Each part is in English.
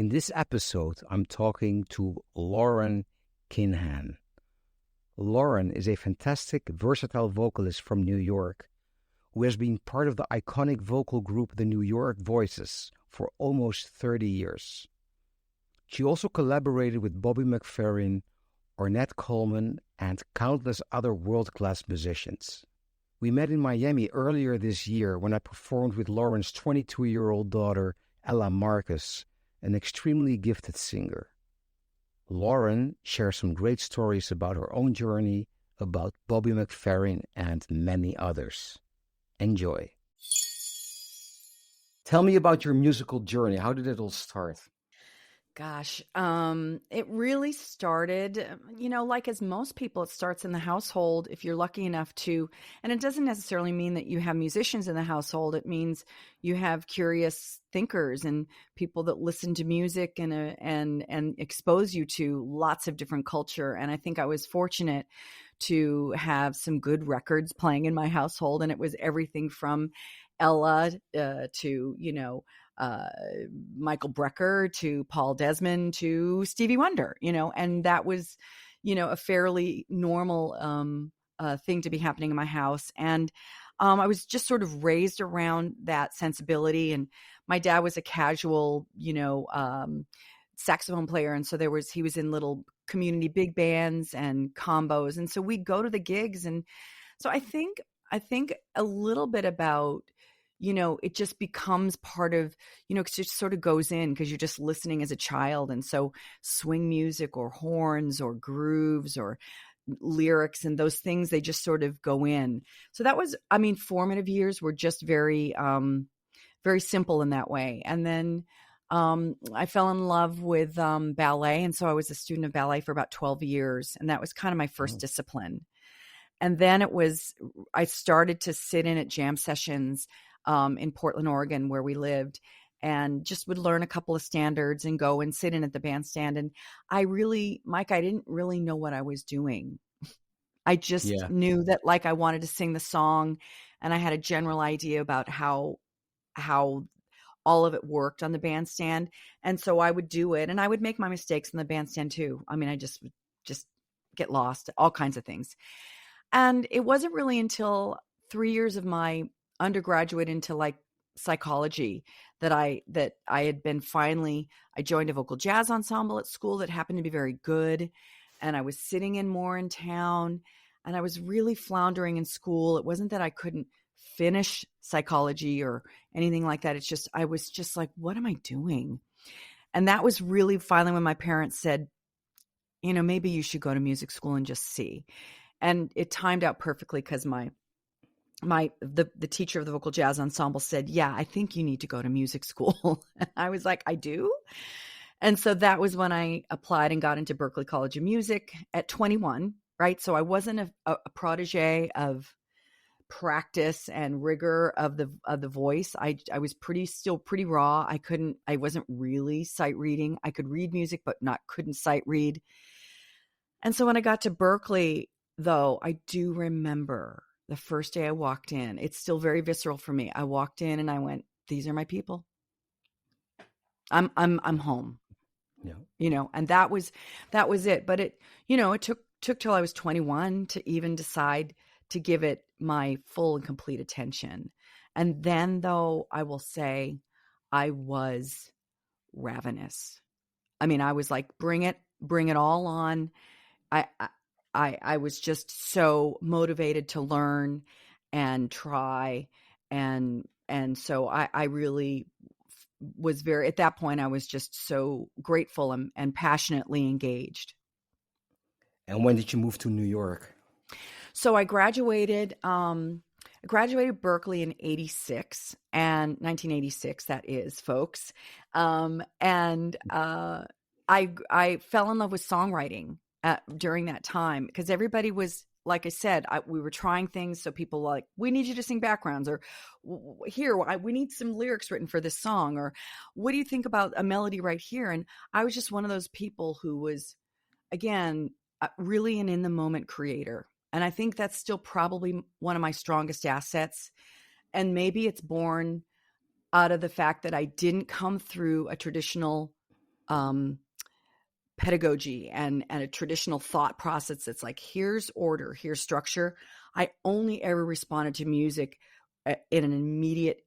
In this episode, I'm talking to Lauren Kinhan. Lauren is a fantastic, versatile vocalist from New York who has been part of the iconic vocal group The New York Voices for almost 30 years. She also collaborated with Bobby McFerrin, Ornette Coleman, and countless other world-class musicians. We met in Miami earlier this year when I performed with Lauren's 22-year-old daughter, Ella Marcus, an extremely gifted singer. Lauren shares some great stories about her own journey, about Bobby McFerrin, and many others. Enjoy. Tell me about your musical journey. How did it all start? Gosh, it really started, like as most people, it starts in the household if you're lucky enough to, and it doesn't necessarily mean that you have musicians in the household. It means you have curious thinkers and people that listen to music and expose you to lots of different culture. And I think I was fortunate to have some good records playing in my household, and it was everything from Ella to, Michael Brecker to Paul Desmond to Stevie Wonder, and that was, a fairly normal thing to be happening in my house. And I was just sort of raised around that sensibility. And my dad was a casual, saxophone player. And so he was in little community big bands and combos. And so we'd go to the gigs. And so I think a little bit about, it just becomes part of, because it just sort of goes in because you're just listening as a child. And so swing music or horns or grooves or lyrics and those things, they just sort of go in. So that was, formative years were just very, very simple in that way. And then I fell in love with ballet. And so I was a student of ballet for about 12 years. And that was kind of my first discipline. And then I started to sit in at jam sessions in Portland, Oregon, where we lived, and just would learn a couple of standards and go and sit in at the bandstand. And Mike, I didn't really know what I was doing. I just knew that I wanted to sing the song, and I had a general idea about how all of it worked on the bandstand. And so I would do it, and I would make my mistakes in the bandstand too. I just would just get lost, all kinds of things. And it wasn't really until 3 years of my undergraduate into psychology that I had been I joined a vocal jazz ensemble at school that happened to be very good. And I was sitting in Town, and I was really floundering in school. It wasn't that I couldn't finish psychology or anything like that. It's just, I was just like, what am I doing? And that was really finally when my parents said, maybe you should go to music school and just see. And it timed out perfectly because the teacher of the vocal jazz ensemble said, yeah, I think you need to go to music school. And I was like, I do? And so that was when I applied and got into Berklee College of Music at 21, right? So I wasn't a protege of practice and rigor of the voice. I was still pretty raw. I wasn't really sight reading. I could read music, but couldn't sight read. And so when I got to Berklee, though, I do remember the first day I walked in. It's still very visceral for me. I walked in and I went, these are my people. I'm home. Yeah. And that was it. But it took till I was 21 to even decide to give it my full and complete attention. And then, though, I will say I was ravenous. I was like, bring it all on. I was just so motivated to learn and try. And so I really was at that point, I was just so grateful and passionately engaged. And when did you move to New York? So I graduated Berklee in 1986, that is, folks. I fell in love with songwriting during that time because everybody was, like I said, we were trying things. So people were like, we need you to sing backgrounds, or here, we need some lyrics written for this song, or what do you think about a melody right here? And I was just one of those people who was, again, really an in the moment creator. And I think that's still probably one of my strongest assets. And maybe it's born out of the fact that I didn't come through a traditional um, pedagogy and a traditional thought process that's like, here's order, here's structure. I only ever responded to music in an immediate,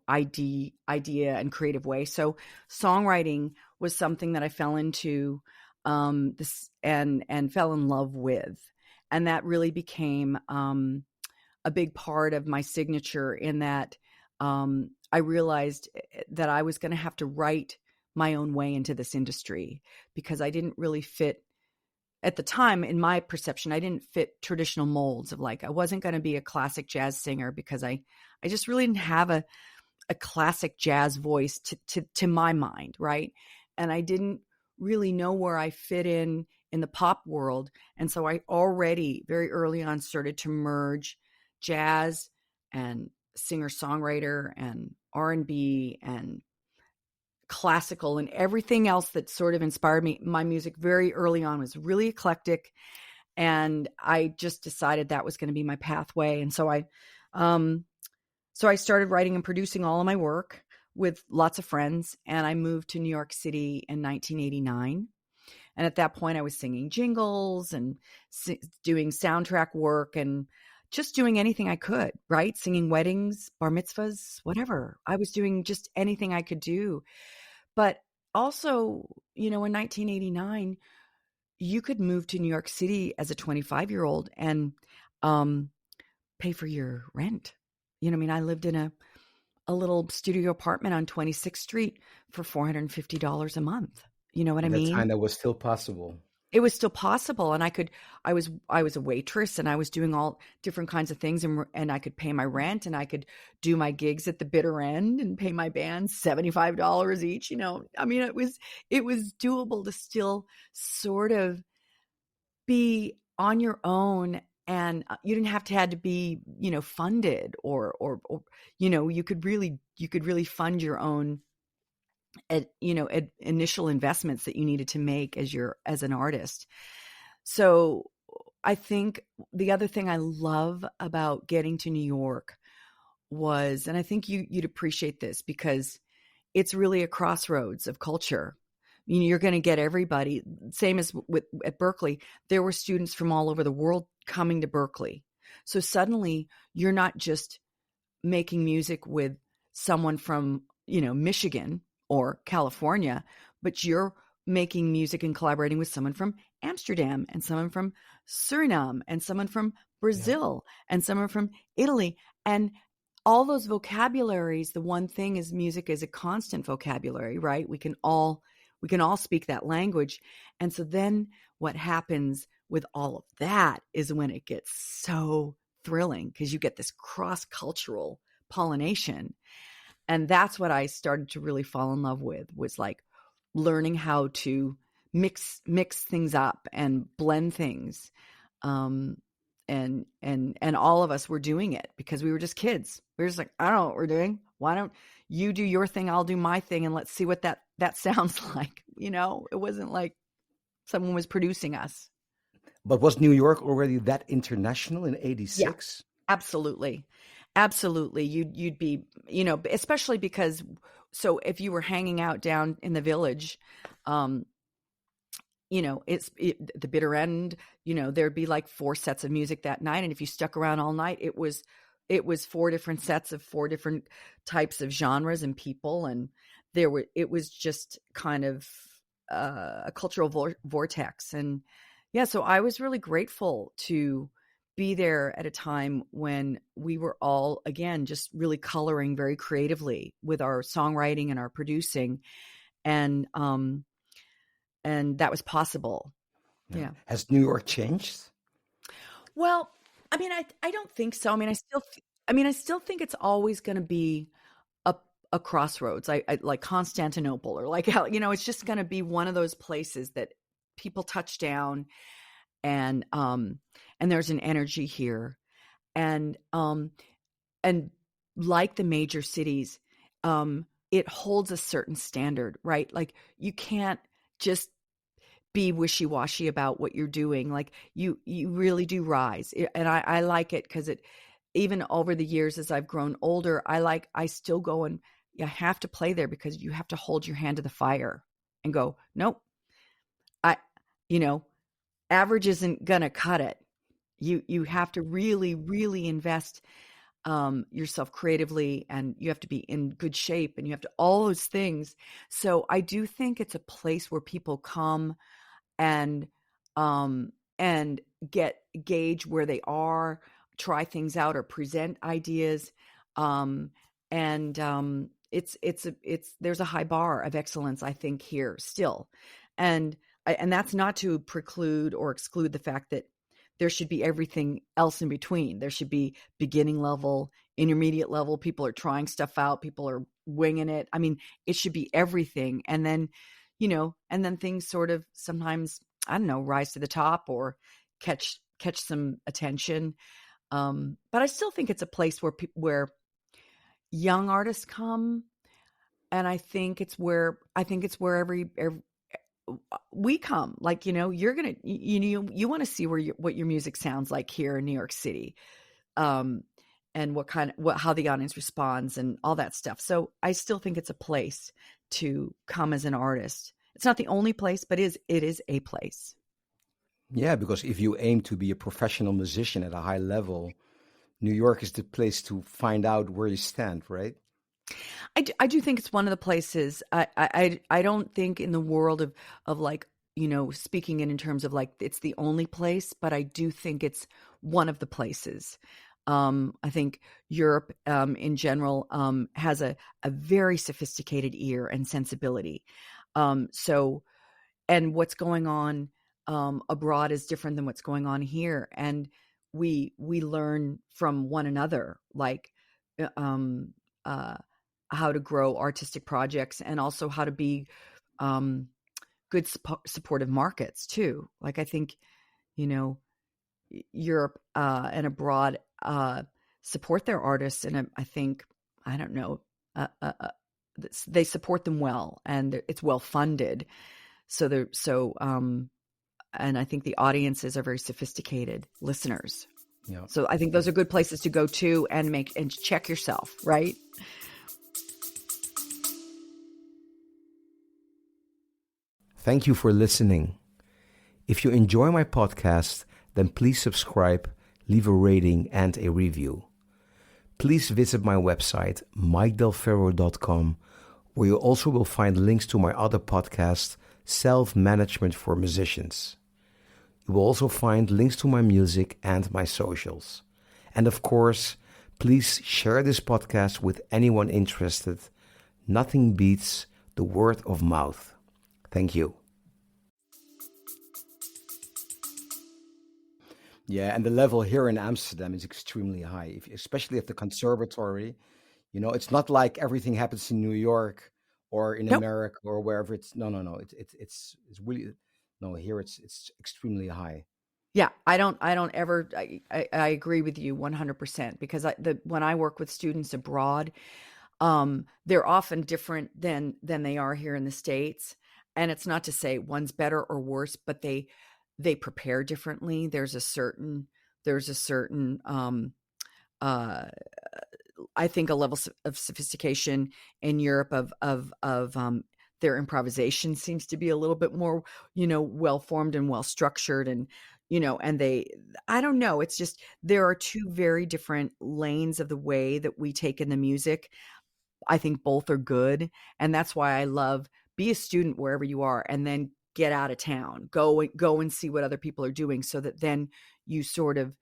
idea and creative way. So songwriting was something that I fell into this and fell in love with. And that really became a big part of my signature, in that I realized that I was going to have to write my own way into this industry, because I didn't really fit at the time. In my perception, I didn't fit traditional molds of, like, I wasn't going to be a classic jazz singer, because I just really didn't have a classic jazz voice to my mind. Right. And I didn't really know where I fit in the pop world. And so I already very early on started to merge jazz and singer-songwriter and R&B and classical and everything else that sort of inspired me. My music very early on was really eclectic, and I just decided that was going to be my pathway. And so I started writing and producing all of my work with lots of friends, and I moved to New York City in 1989. And at that point I was singing jingles and doing soundtrack work and just doing anything I could, right? Singing weddings, bar mitzvahs, whatever. I was doing just anything I could do. But also, in 1989, you could move to New York City as a 25-year-old and pay for your rent. I lived in a little studio apartment on 26th Street for $450 a month. You know what I mean? At that time, that was still possible. It was still possible. And I was a waitress, and I was doing all different kinds of things, and I could pay my rent, and I could do my gigs at the bitter end and pay my band $75 each. It was doable to still sort of be on your own, and you didn't have to be, funded or you could really fund your own initial investments that you needed to make as an artist. So I think the other thing I love about getting to New York was, and I think you'd appreciate this, because it's really a crossroads of culture. You're going to get everybody, same as at Berkeley. There were students from all over the world coming to Berkeley. So suddenly you're not just making music with someone from, Michigan or California, but you're making music and collaborating with someone from Amsterdam and someone from Suriname and someone from Brazil and someone from Italy. And all those vocabularies, the one thing is music is a constant vocabulary, right? We can all speak that language. And so then what happens with all of that is when it gets so thrilling, because you get this cross-cultural pollination. And that's what I started to really fall in love with, was like learning how to mix things up and blend things. And all of us were doing it because we were just kids. We were just like, I don't know what we're doing. Why don't you do your thing? I'll do my thing. And let's see what that sounds like. It wasn't like someone was producing us. But was New York already that international in 86? Yeah, absolutely. Absolutely. You'd be, especially because, so if you were hanging out down in the Village, it's the bitter end, there'd be like 4 sets of music that night. And if you stuck around all night, it was 4 different sets of 4 different types of genres and people. And it was just kind of a cultural vortex. And yeah, so I was really grateful to be there at a time when we were all, again, just really coloring very creatively with our songwriting and our producing. And that was possible. Yeah. Has New York changed? Well, I don't think so. I still think it's always going to be a crossroads. I like Constantinople, or like how, it's just going to be one of those places that people touch down, and there's an energy here, and like the major cities, it holds a certain standard, right? Like you can't just be wishy-washy about what you're doing. Like you really do rise. And I like it, because it, even over the years as I've grown older, I still go and you have to play there, because you have to hold your hand to the fire, and go, nope, I, you know, average isn't going to cut it. You have to really, really invest yourself creatively, and you have to be in good shape, and you have to all those things. So I do think it's a place where people come and um, and gauge where they are, try things out, or present ideas. Um, and it's there's a high bar of excellence, I think, here still, and and that's not to preclude or exclude the fact that there should be everything else in between. There should be beginning level, intermediate level. People are trying stuff out. People are winging it. I mean, it should be everything. And then, and then things sort of sometimes, I don't know, rise to the top or catch some attention. But I still think it's a place where young artists come, and I think it's where every we come. Like, you're gonna you want to see what your music sounds like here in New York City, and how the audience responds and all that stuff. So I still think it's a place to come as an artist. It's not the only place, but it is a place. Yeah, because if you aim to be a professional musician at a high level, New York is the place to find out where you stand, right? I do think it's one of the places. I don't think in the world of like, speaking in terms of like it's the only place, but I do think it's one of the places. I think Europe in general has a very sophisticated ear and sensibility. So, and what's going on abroad is different than what's going on here, and we learn from one another, like how to grow artistic projects, and also how to be good supportive markets too. Like I think, Europe and abroad support their artists, and I think, I don't know, they support them well, and it's well funded. And I think the audiences are very sophisticated listeners. Yeah. So I think those are good places to go to and check yourself, right? Thank you for listening. If you enjoy my podcast, then please subscribe, leave a rating and a review. Please visit my website, mikedelferro.com, where you also will find links to my other podcast, Self-Management for Musicians. You will also find links to my music and my socials. And of course, please share this podcast with anyone interested. Nothing beats the word of mouth. Thank you. Yeah, and the level here in Amsterdam is extremely high, especially at the conservatory. It's not like everything happens in New York or in Nope. America or wherever. No. It's really, no, here it's extremely high. Yeah, I don't ever. I agree with you 100%, because when I work with students abroad, they're often different than they are here in the States. And it's not to say one's better or worse, but they prepare differently. There's a certain I think a level of sophistication in Europe of their improvisation seems to be a little bit more, well formed and well structured, and and I don't know, it's just there are two very different lanes of the way that we take in the music. I think both are good, and that's why I love, be a student wherever you are, and then get out of town, go and see what other people are doing, so that then you sort of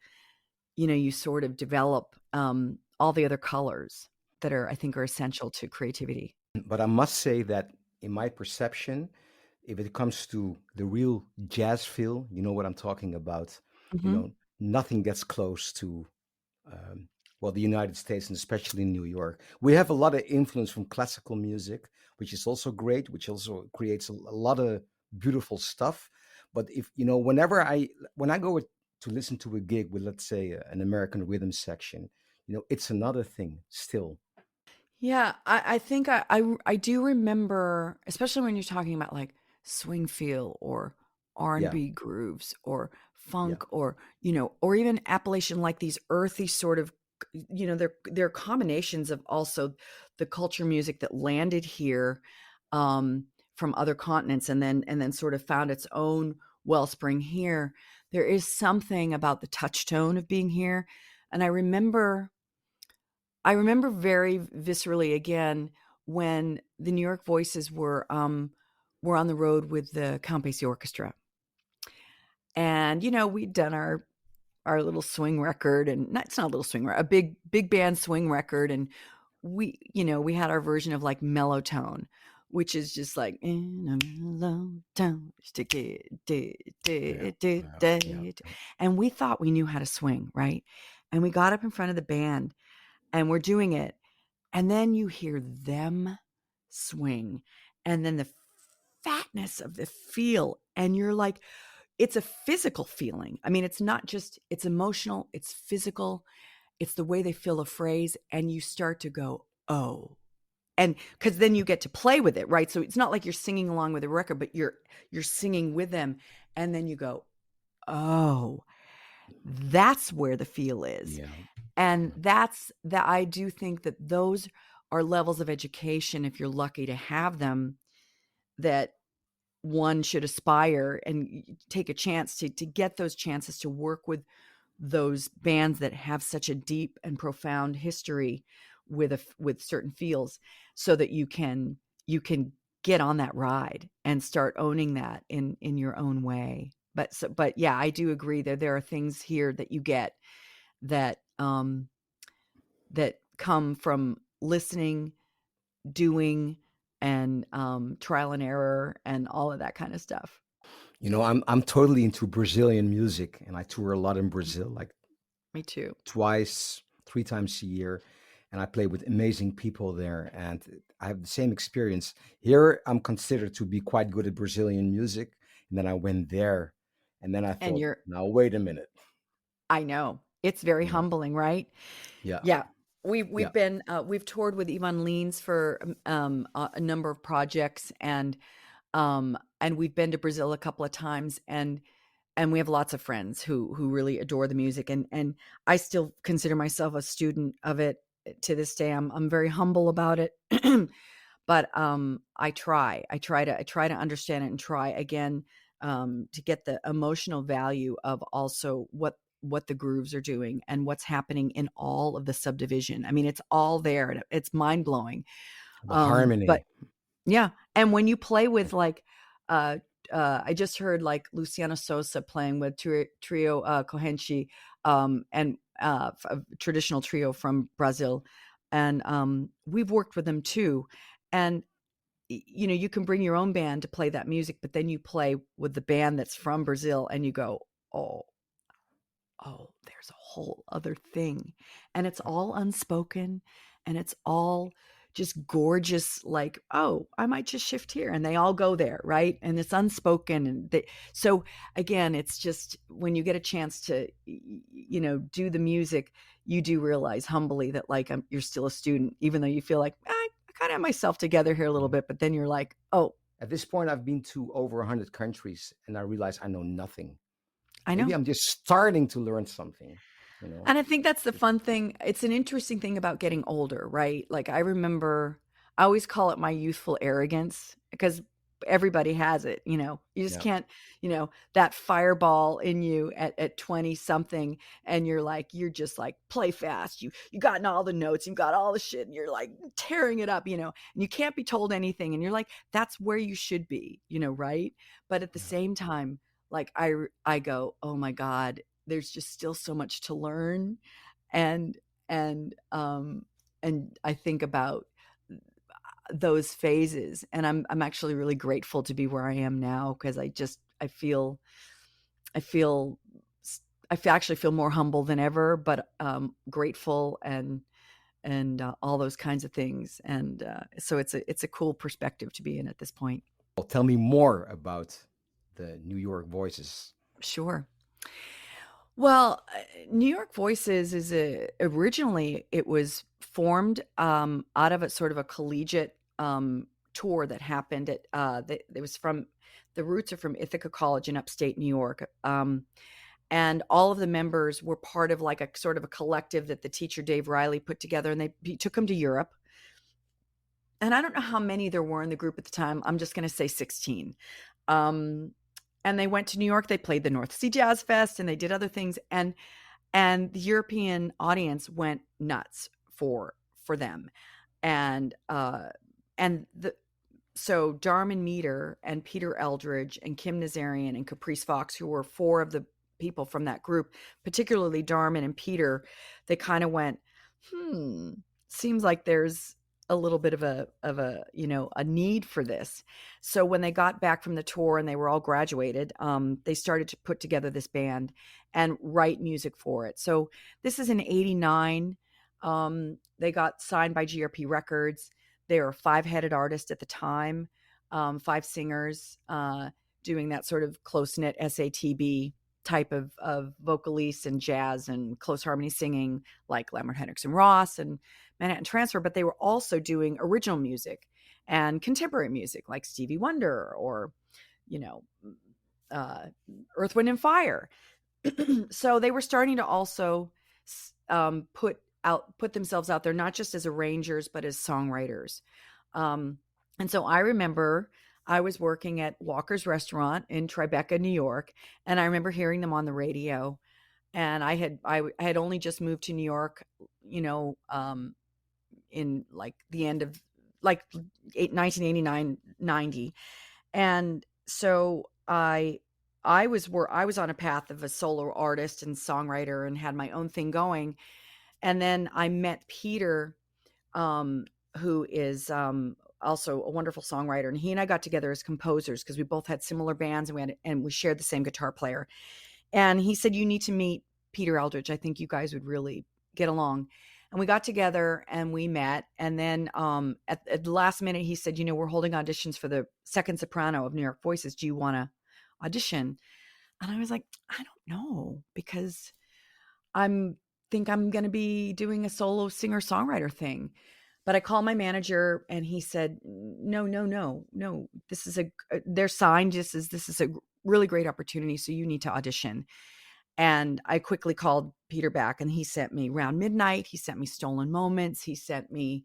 develop all the other colors that I think are essential to creativity. But I must say that in my perception, if it comes to the real jazz feel, you know what I'm talking about, Mm-hmm. nothing gets close to, the United States, and especially in New York. We have a lot of influence from classical music, which is also great, which also creates a lot of beautiful stuff. But when I go to listen to a gig with, let's say, an American rhythm section, it's another thing still. Yeah, I think I do remember, especially when you're talking about like swing feel or Yeah, R&B grooves or yeah, funk, or or even Appalachian, like these earthy sort of, they're combinations of also the culture music that landed here from other continents and then sort of found its own wellspring here. There is something about the touch tone of being here. And I remember very viscerally again when the New York Voices were on the road with the Count Basie Orchestra. And, we'd done our little swing record, and it's not a little swing record, a big band swing record. And we had our version of like mellow tone, which is just like in a mellow tone, and we thought we knew how to swing, right? And we got up in front of the band and we're doing it. And then you hear them swing, and then the fatness of the feel. And you're like, it's a physical feeling. I mean, it's not just, it's emotional, it's physical. It's the way they feel a phrase, and you start to go, oh. And because then you get to play with it, right? So it's not like you're singing along with the record, but you're singing with them. And then you go, oh, that's where the feel is. Yeah. And I do think that those are levels of education, if you're lucky to have them, that one should aspire and take a chance to get those chances to work with those bands that have such a deep and profound history with certain feels, so that you can get on that ride and start owning that in your own way. But yeah, I do agree that there are things here that you get that that come from listening, doing, and trial and error and all of that kind of stuff. I'm totally into Brazilian music, and I tour a lot in Brazil, like Me too. twice, 3 times a year. And I play with amazing people there, and I have the same experience. Here, I'm considered to be quite good at Brazilian music. And then I went there, and then I And thought, now, wait a minute. I know. It's very Yeah. humbling, right? Yeah. Yeah. We've Yeah. been we've toured with Ivan Lins for a number of projects, and we've been to Brazil a couple of times, and we have lots of friends who really adore the music, and I still consider myself a student of it to this day. I'm very humble about it. But I try to understand it and try again to get the emotional value of also what the grooves are doing and what's happening in all of the subdivision. I mean, it's all there, and it's mind blowing. The harmony. But yeah, and when you play with like, I just heard like Luciano Sosa playing with trio Cohenchi, and a traditional trio from Brazil, and we've worked with them too. And you can bring your own band to play that music, but then you play with the band that's from Brazil, and you go, oh, there's a whole other thing. And it's all unspoken, and it's all just gorgeous. Like, oh, I might just shift here, and they all go there. Right. And it's unspoken. And so again, it's just, when you get a chance to, do the music, you do realize humbly that like, you're still a student, even though you feel like I kind of have myself together here a little bit, but then you're like, oh, at this point, I've been to over 100 countries, and I realize I know nothing. I know. Maybe I'm just starting to learn something. And I think that's the fun thing. It's an interesting thing about getting older, right? Like I always call it my youthful arrogance, because everybody has it, you just can't, that fireball in you at 20 something, and you're just like, play fast. You gotten all the notes, you've got all the shit, and you're like tearing it up, and you can't be told anything. And you're like, that's where you should be, right? But at the same time, like I go, oh my God, there's just still so much to learn. And I think about those phases, and I'm actually really grateful to be where I am now, because I actually feel more humble than ever, but grateful and all those kinds of things. And so it's a cool perspective to be in at this point. Well, tell me more about the New York Voices. Sure. Well, New York Voices is originally it was formed out of a sort of a collegiate tour that happened at it was from, the roots are from Ithaca College in upstate New York, and all of the members were part of like a sort of a collective that the teacher Dave Riley put together, and he took them to Europe. and I don't know how many there were in the group at the time. I'm just going to say 16. Um, and they went to New York. They played the North Sea Jazz Fest, and they did other things. And the European audience went nuts for them. And so Darman Meter and Peter Eldridge and Kim Nazarian and Caprice Fox, who were four of the people from that group, particularly Darman and Peter, they kind of went, seems like there's a little bit of a a need for this. So when they got back from the tour and they were all graduated, they started to put together this band and write music for it. So this is in '89. They got signed by GRP Records. They were a 5-headed artist at the time, 5 singers, doing that sort of close-knit SATB type of vocalese and jazz and close harmony singing like Lambert Hendricks and Ross and Manhattan Transfer, but they were also doing original music and contemporary music like Stevie Wonder or, Earth, Wind and Fire. So they were starting to also put themselves out there, not just as arrangers, but as songwriters. And so I remember I was working at Walker's Restaurant in Tribeca, New York, and I remember hearing them on the radio. And I had only just moved to New York, in like the end of like 1989, 90. And so I was on a path of a solo artist and songwriter and had my own thing going. And then I met Peter, who is also a wonderful songwriter, and he and I got together as composers because we both had similar bands and we shared the same guitar player. And he said, "You need to meet Peter Eldridge. I think you guys would really get along." And we got together and we met. And then at the last minute, he said, "We're holding auditions for the second soprano of New York Voices. Do you want to audition?" And I was like, "I don't know, because think I'm going to be doing a solo singer-songwriter thing." But I called my manager and he said, no, this is they're signed. This is a really great opportunity. So you need to audition. And I quickly called Peter back, and he sent me Round Midnight. He sent me Stolen Moments. He sent me,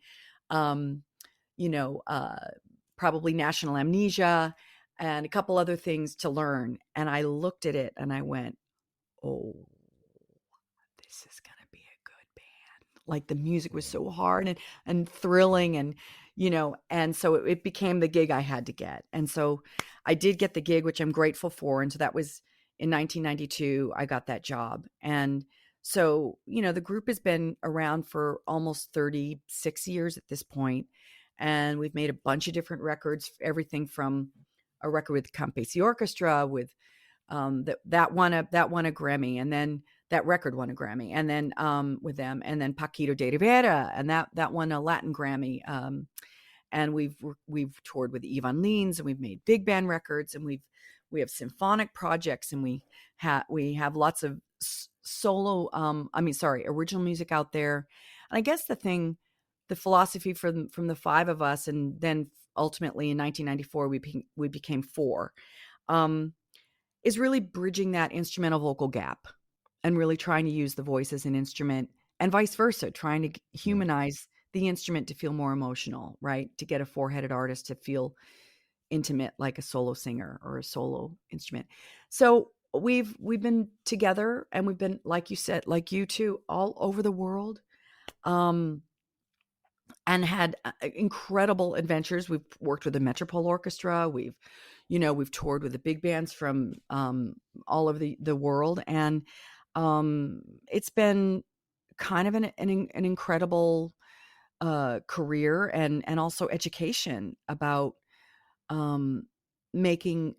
probably National Amnesia and a couple other things to learn. And I looked at it and I went, oh, this is going to be a good band. Like the music was so hard and thrilling, and so it became the gig I had to get. And so I did get the gig, which I'm grateful for. And so that was in 1992, I got that job. And so, the group has been around for almost 36 years at this point. And we've made a bunch of different records, everything from a record with Count Basie Orchestra with that won a Grammy, and then that record won a Grammy, and then with them, and then Paquito de Rivera, and that won a Latin Grammy. And we've toured with Ivan Lins, and we've made big band records, and we have symphonic projects, and we have lots of original music out there. And I guess the philosophy from the 5 of us, and then ultimately in 1994 we became 4, is really bridging that instrumental vocal gap and really trying to use the voice as an instrument, and vice versa, trying to humanize the instrument to feel more emotional, right? To get a 4-headed artist to feel intimate like a solo singer or a solo instrument. So we've been together, and we've been, like you said, like you two, all over the world, and had incredible adventures. We've worked with the Metropole Orchestra. We've toured with the big bands from all over the world, and it's been kind of an incredible career and also education about making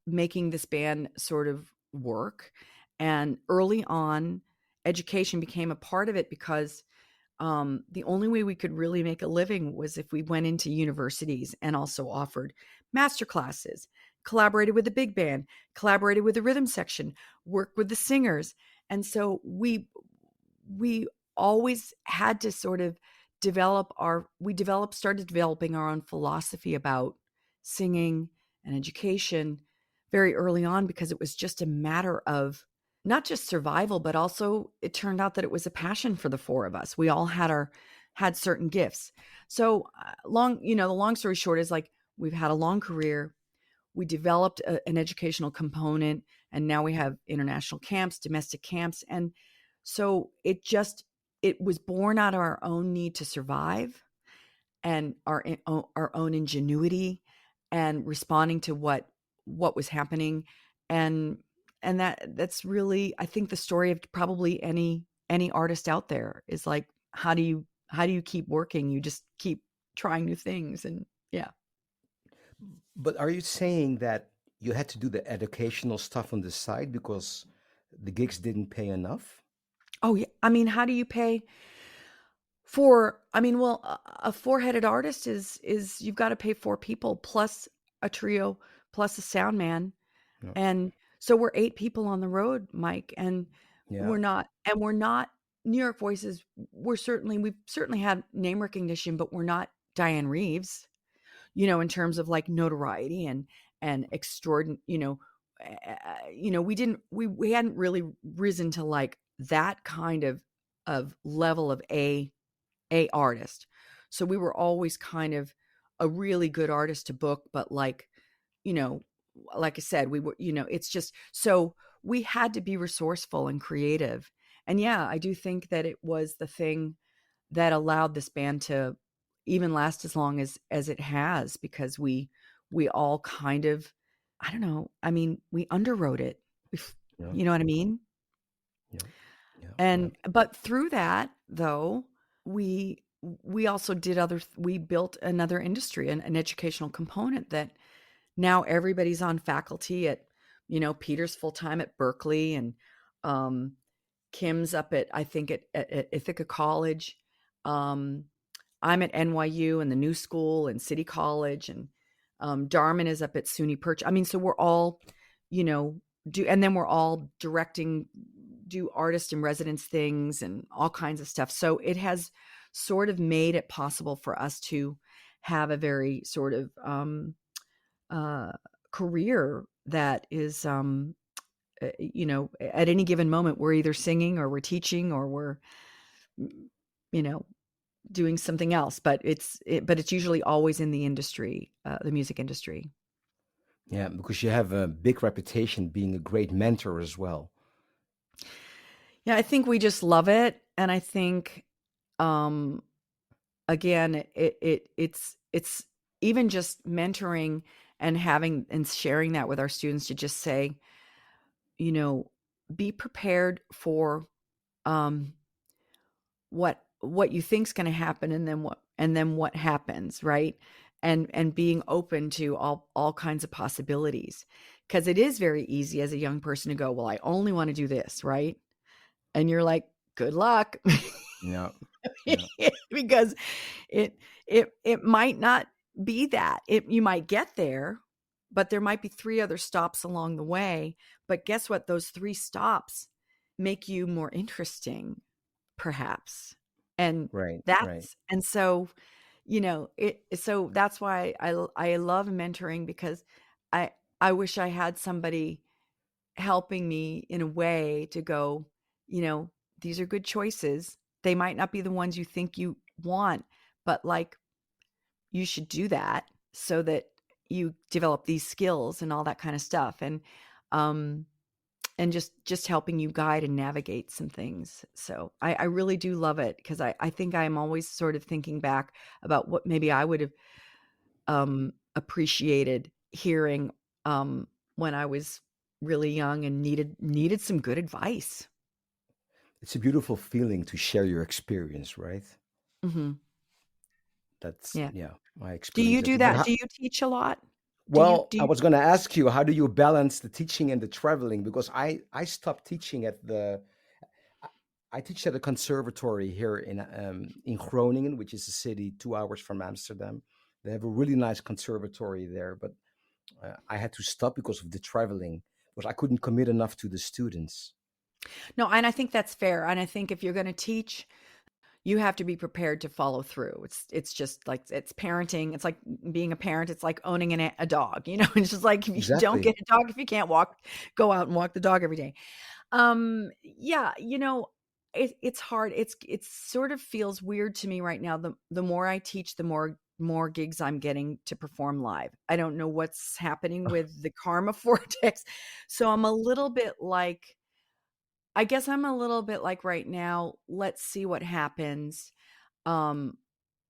this band sort of work. And early on, education became a part of it, because the only way we could really make a living was if we went into universities and also offered master classes, collaborated with the big band, collaborated with the rhythm section, worked with the singers. And so we always had to sort of started developing our own philosophy about singing and education very early on, because it was just a matter of not just survival, but also it turned out that it was a passion for the 4 of us. We all had our had certain gifts. So the long story short is like, we've had a long career. We developed an educational component, and now we have international camps, domestic camps. And so it was born out of our own need to survive and our own ingenuity and responding to what was happening. And that's really, I think, the story of probably any artist out there is like, how do you keep working? You just keep trying new things. And yeah. But are you saying that you had to do the educational stuff on the side because the gigs didn't pay enough? Oh yeah. I mean, how do you pay for, I mean, well, a four-headed artist is you've got to pay 4 people plus a trio plus a sound man. Yeah. And so we're 8 people on the road, Mike, and Yeah. we're not New York Voices. We've certainly had name recognition, but we're not Diane Reeves, in terms of like notoriety and extraordinary, we hadn't really risen to like that kind of level of a artist. So we were always kind of a really good artist to book, but like, like I said, we were, it's just, so we had to be resourceful and creative. And yeah, I do think that it was the thing that allowed this band to even last as long as it has, because we all kind of, I don't know, I mean, we underwrote it. Yeah. You know what I mean? Yeah. Yeah. And but through that though, we also did we built another industry, an educational component that now everybody's on faculty at, Peter's full time at Berkeley, and Kim's up at, I think, at Ithaca College. I'm at NYU and the New School and City College, and Darman is up at SUNY Perch. I mean, so we're all, and then we're all do artist in residence things and all kinds of stuff. So it has sort of made it possible for us to have a very sort of career that is, at any given moment, we're either singing or we're teaching or we're, doing something else, but it's usually always in the industry, the music industry. Yeah, because you have a big reputation being a great mentor as well. Yeah, I think we just love it, and I think, again, it's even just mentoring and having and sharing that with our students to just say, be prepared for what you think's going to happen, and then what happens, right? And being open to all kinds of possibilities, because it is very easy as a young person to go, well, I only want to do this, right? And you're like, good luck. Yeah. Because it might not be that. You might get there, but there might be 3 other stops along the way. But guess what? Those 3 stops make you more interesting, perhaps. And and so, so that's why I love mentoring, because I wish I had somebody helping me in a way to go, these are good choices. They might not be the ones you think you want, but like, you should do that so that you develop these skills and all that kind of stuff. And just helping you guide and navigate some things. So I really do love it, because I think I'm always sort of thinking back about what maybe I would have appreciated hearing when I was really young and needed some good advice. It's a beautiful feeling to share your experience, right? Mm-hmm. That's yeah. My experience. Do you do that? Do you teach a lot? Well, I was going to ask you, how do you balance the teaching and the traveling? Because I stopped teaching I teach at a conservatory here in Groningen, which is a city 2 hours from Amsterdam. They have a really nice conservatory there, but I had to stop because of the traveling, because I couldn't commit enough to the students. No, and I think that's fair. And I think if you're going to teach, you have to be prepared to follow through. It's just like, it's parenting. It's like being a parent. It's like owning a dog, It's just like, if you don't get a dog, if you can't go out and walk the dog every day. Yeah, it's hard. It's sort of feels weird to me right now. The more I teach, the more gigs I'm getting to perform live. I don't know what's happening with the karma vortex. So I'm a little bit like, I guess I'm a little bit like right now, let's see what happens. Um,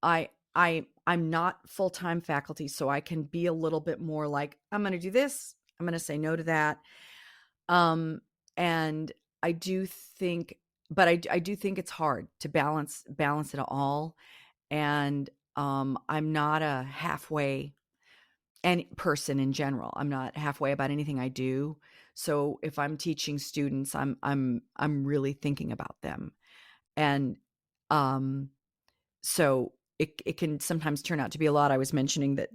I'm not full-time faculty, so I can be a little bit more like, I'm going to do this. I'm going to say no to that. And I do think, but I do think it's hard to balance it all. And, I'm not a halfway any person in general. I'm not halfway about anything I do. So if I'm teaching students, I'm really thinking about them. And, um, so it can sometimes turn out to be a lot. I was mentioning that,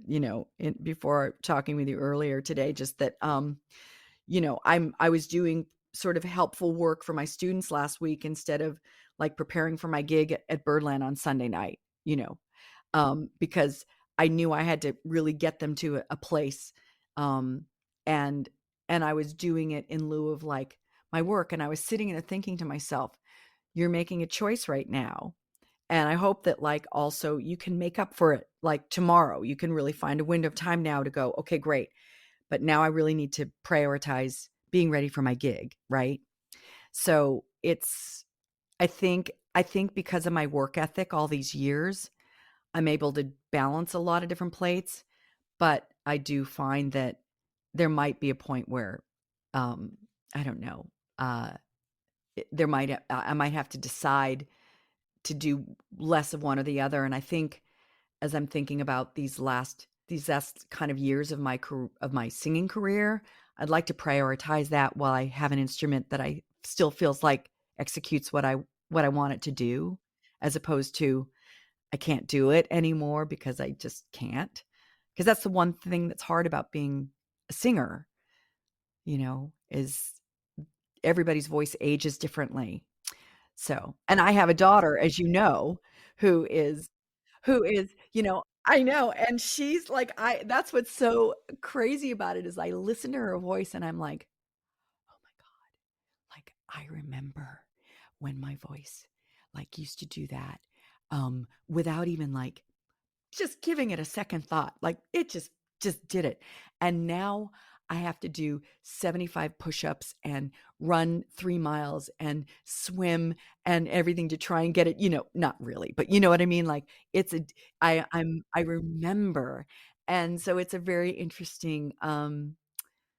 before talking with you earlier today, just that, I was doing sort of helpful work for my students last week instead of like preparing for my gig at Birdland on Sunday night, because I knew I had to really get them to a place. Um, and, and I was doing it in lieu of like my work. And I was sitting there thinking to myself, you're making a choice right now. And I hope that like also you can make up for it. Like tomorrow, you can really find a window of time now to go, okay, great. But now I really need to prioritize being ready for my gig. Right. So I think because of my work ethic all these years, I'm able to balance a lot of different plates, but I do find that there might be a point where, I don't know, I might have to decide to do less of one or the other. And I think as I'm thinking about these last kind of years of my singing career, I'd like to prioritize that while I have an instrument that I still feels like executes what I want it to do, as opposed to I can't do it anymore because I just can't. Because that's the one thing that's hard about being a singer, is everybody's voice ages differently. So, and I have a daughter, as you know, who is I know, and she's like, that's what's so crazy about it is I listen to her voice and I'm like, "Oh my God, like I remember when my voice like used to do that without even like just giving it a second thought. Like it just did it. And now I have to do 75 push-ups and run 3 miles and swim and everything to try and get it, not really, but you know what I mean? Like it's I remember. And so it's a very interesting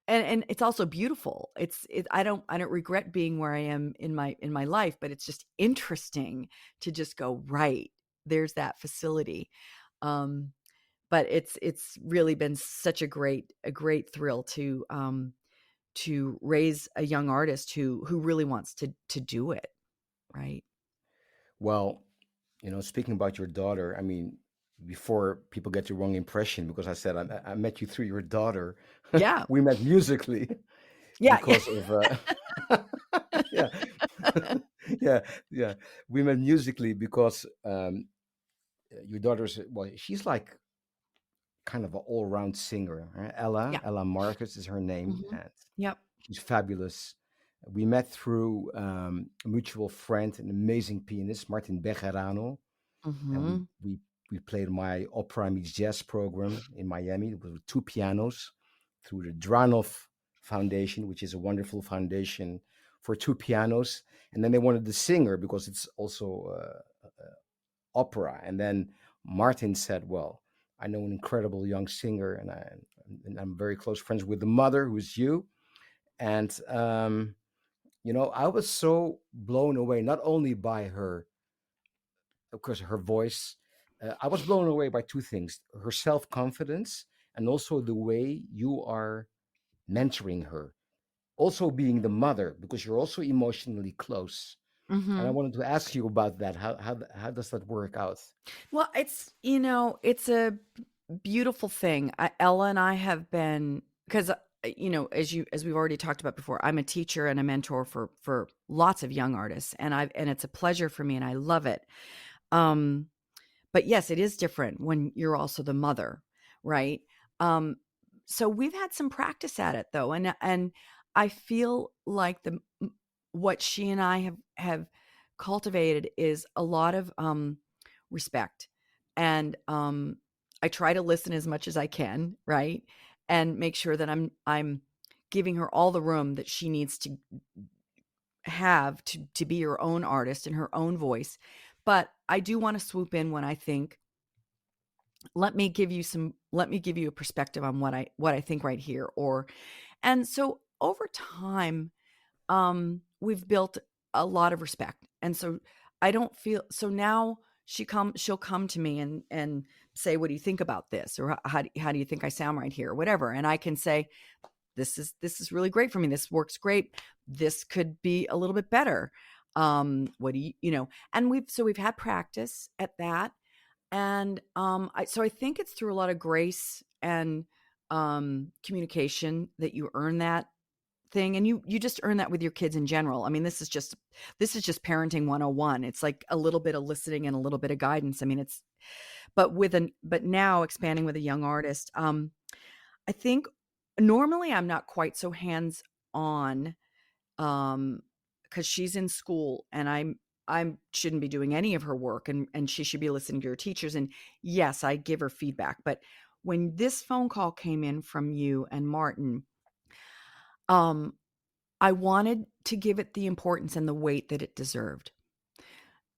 and it's also beautiful. I don't regret being where I am in my life, but it's just interesting to just go, right, there's that facility. Um, but it's really been such a great thrill to raise a young artist who really wants to do it, right? Well, speaking about your daughter, I mean, before people get the wrong impression, because I said I met you through your daughter. Yeah. We met musically Yeah. because of yeah, yeah, yeah. We met musically because your daughter's well, she's like kind of an all-round singer. Right? Yeah. Ella Marcus is her name, Mhm. and Yep. she's fabulous. We met through a mutual friend, an amazing pianist, Martin Bejarano, and we Mhm. we we played my opera meets jazz program in Miami with two pianos through the Dranov Foundation, which is a wonderful foundation for two pianos. And then they wanted the singer because it's also opera. And then Martin said, "Well, I know an incredible young singer, and I'm very close friends with the mother, who's you." And I was so blown away, not only by her, of course, her voice. I was blown away by two things: her self confidence, and also the way you are mentoring her. Also, being the mother, because you're also emotionally close. And I Mhm. wanted to ask you about that. How does that work out? Well, it's a beautiful thing. Ella and I have been because as we've already talked about before, I'm a teacher and a mentor for lots of young artists, and it's a pleasure for me, and I love it. Um, but yes, it is different when you're also the mother, right? Um, so we've had some practice at it though, and I feel like what she and I have cultivated is a lot of respect. And I try to listen as much as I can, right? And make sure that I'm giving her all the room that she needs to have to be her own artist and her own voice. But I do want to swoop in when I think, let me give you a perspective on what I think right here. And so over time, we've built a lot of respect. And so I don't feel, so now she'll come to me and say, what do you think about this? Or how do you think I sound right here? Or whatever. And I can say, this is really great for me. This works great. This could be a little bit better. What do you, and we've had practice at that. And so I think it's through a lot of grace and communication that you earn that thing. And you just earn that with your kids in general. I mean, this is just parenting 101. It's like a little bit of listening and a little bit of guidance. I mean, but now expanding with a young artist, I think normally I'm not quite so hands on, because she's in school and I shouldn't be doing any of her work, and she should be listening to her teachers. And yes, I give her feedback. But when this phone call came in from you and Martin, I wanted to give it the importance and the weight that it deserved.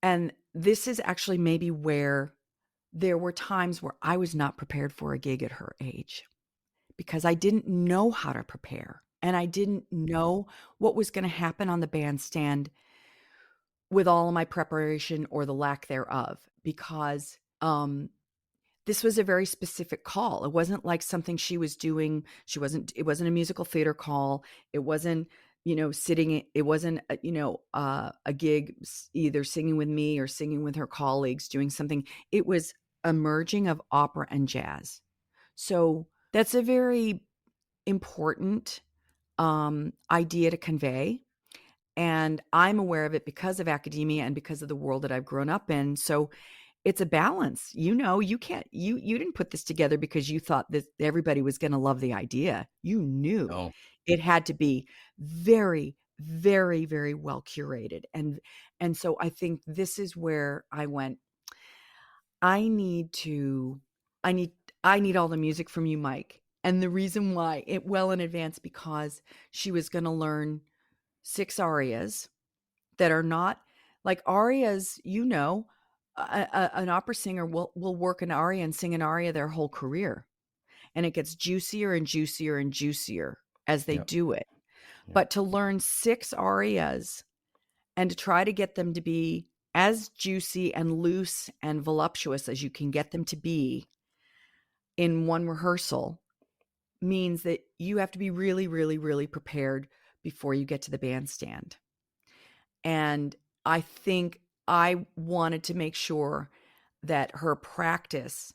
And this is actually maybe where there were times where I was not prepared for a gig at her age, because I didn't know how to prepare, and I didn't know what was going to happen on the bandstand with all of my preparation or the lack thereof, because this was a very specific call. It wasn't like something she was doing. It wasn't a musical theater call. It wasn't, sitting, it wasn't, a gig, either singing with me or singing with her colleagues, doing something. It was a merging of opera and jazz. So that's a very important idea to convey. And I'm aware of it because of academia and because of the world that I've grown up in. So it's a balance. You didn't put this together because you thought that everybody was going to love the idea. You knew No. it had to be very, very, very well curated. And so I think this is where I went, I need all the music from you, Mike. And the reason why, it well in advance, because she was going to learn 6 arias that are not like arias. An opera singer will work an aria and sing an aria their whole career, and it gets juicier and juicier and juicier as they do it. But to learn 6 arias and to try to get them to be as juicy and loose and voluptuous as you can get them to be in one rehearsal means that you have to be really, really, really prepared before you get to the bandstand. And I think I wanted to make sure that her practice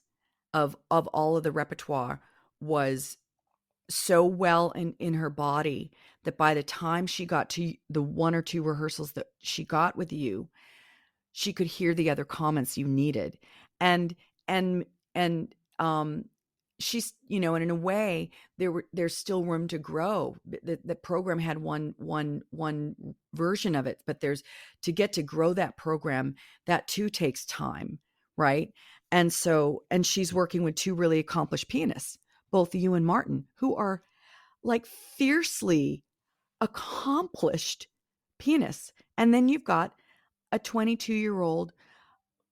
of all of the repertoire was so well in her body that by the time she got to the 1 or 2 rehearsals that she got with you, she could hear the other comments you needed. And she's, and in a way there's still room to grow. The program had one version of it, but to get to grow that program, that too takes time, right? And she's working with 2 really accomplished pianists, both you and Martin, who are like fiercely accomplished pianists. And then you've got a 22-year-old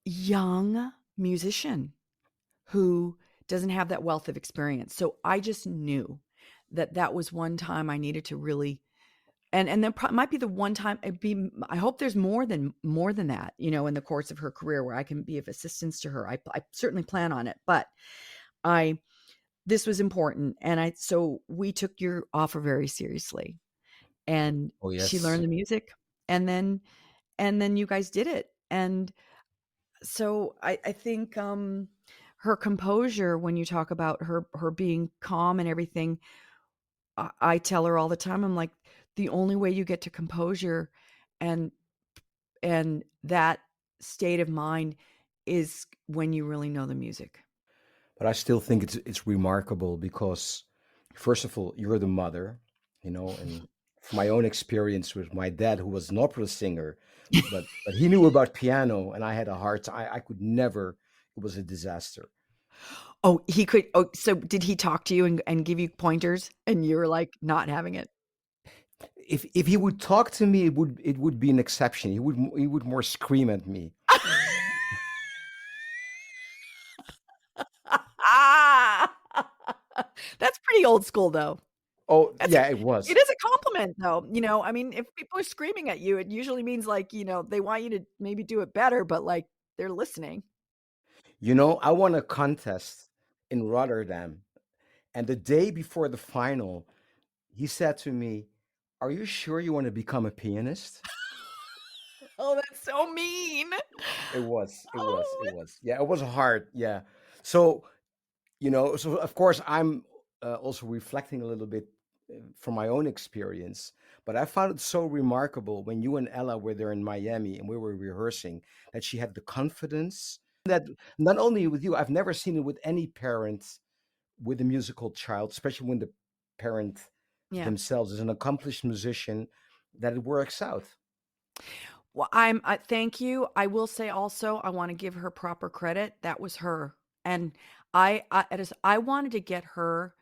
young musician who doesn't have that wealth of experience. So I just knew that was one time I needed to really, and there might be the one time I hope there's more than that, in the course of her career where I can be of assistance to her. I certainly plan on it, but this was important. And so we took your offer very seriously, and Oh, yes. she learned the music, and then you guys did it. And so I think her composure, when you talk about her being calm and everything, I tell her all the time, I'm like, the only way you get to composure and that state of mind is when you really know the music. But I still think it's remarkable because, first of all, you're the mother, and my own experience with my dad, who was an opera singer, but he knew about piano, and I had a hard time. I could never. It was a disaster. Oh, he could. Oh, so did he talk to you and give you pointers, and you were like not having it? If he would talk to me, it would be an exception. He would more scream at me. That's pretty old school, though. Oh That's a yeah, it it was. is a compliment, though. I mean, if people are screaming at you, it usually means like, they want you to maybe do it better, but like they're listening. I won a contest in Rotterdam, and the day before the final, he said to me, "Are you sure you want to become a pianist?" Oh, that's so mean. It was, it was, Oh. it was. Yeah, it was hard. Yeah. So, so of course I'm also reflecting a little bit from my own experience, but I found it so remarkable when you and Ella were there in Miami and we were rehearsing that she had the confidence that not only with you, I've never seen it with any parent with a musical child, especially when the parent Yeah. themselves is an accomplished musician, that it works out. Well, I thank you. I will say also, I wanna give her proper credit. That was her. And I wanted to get her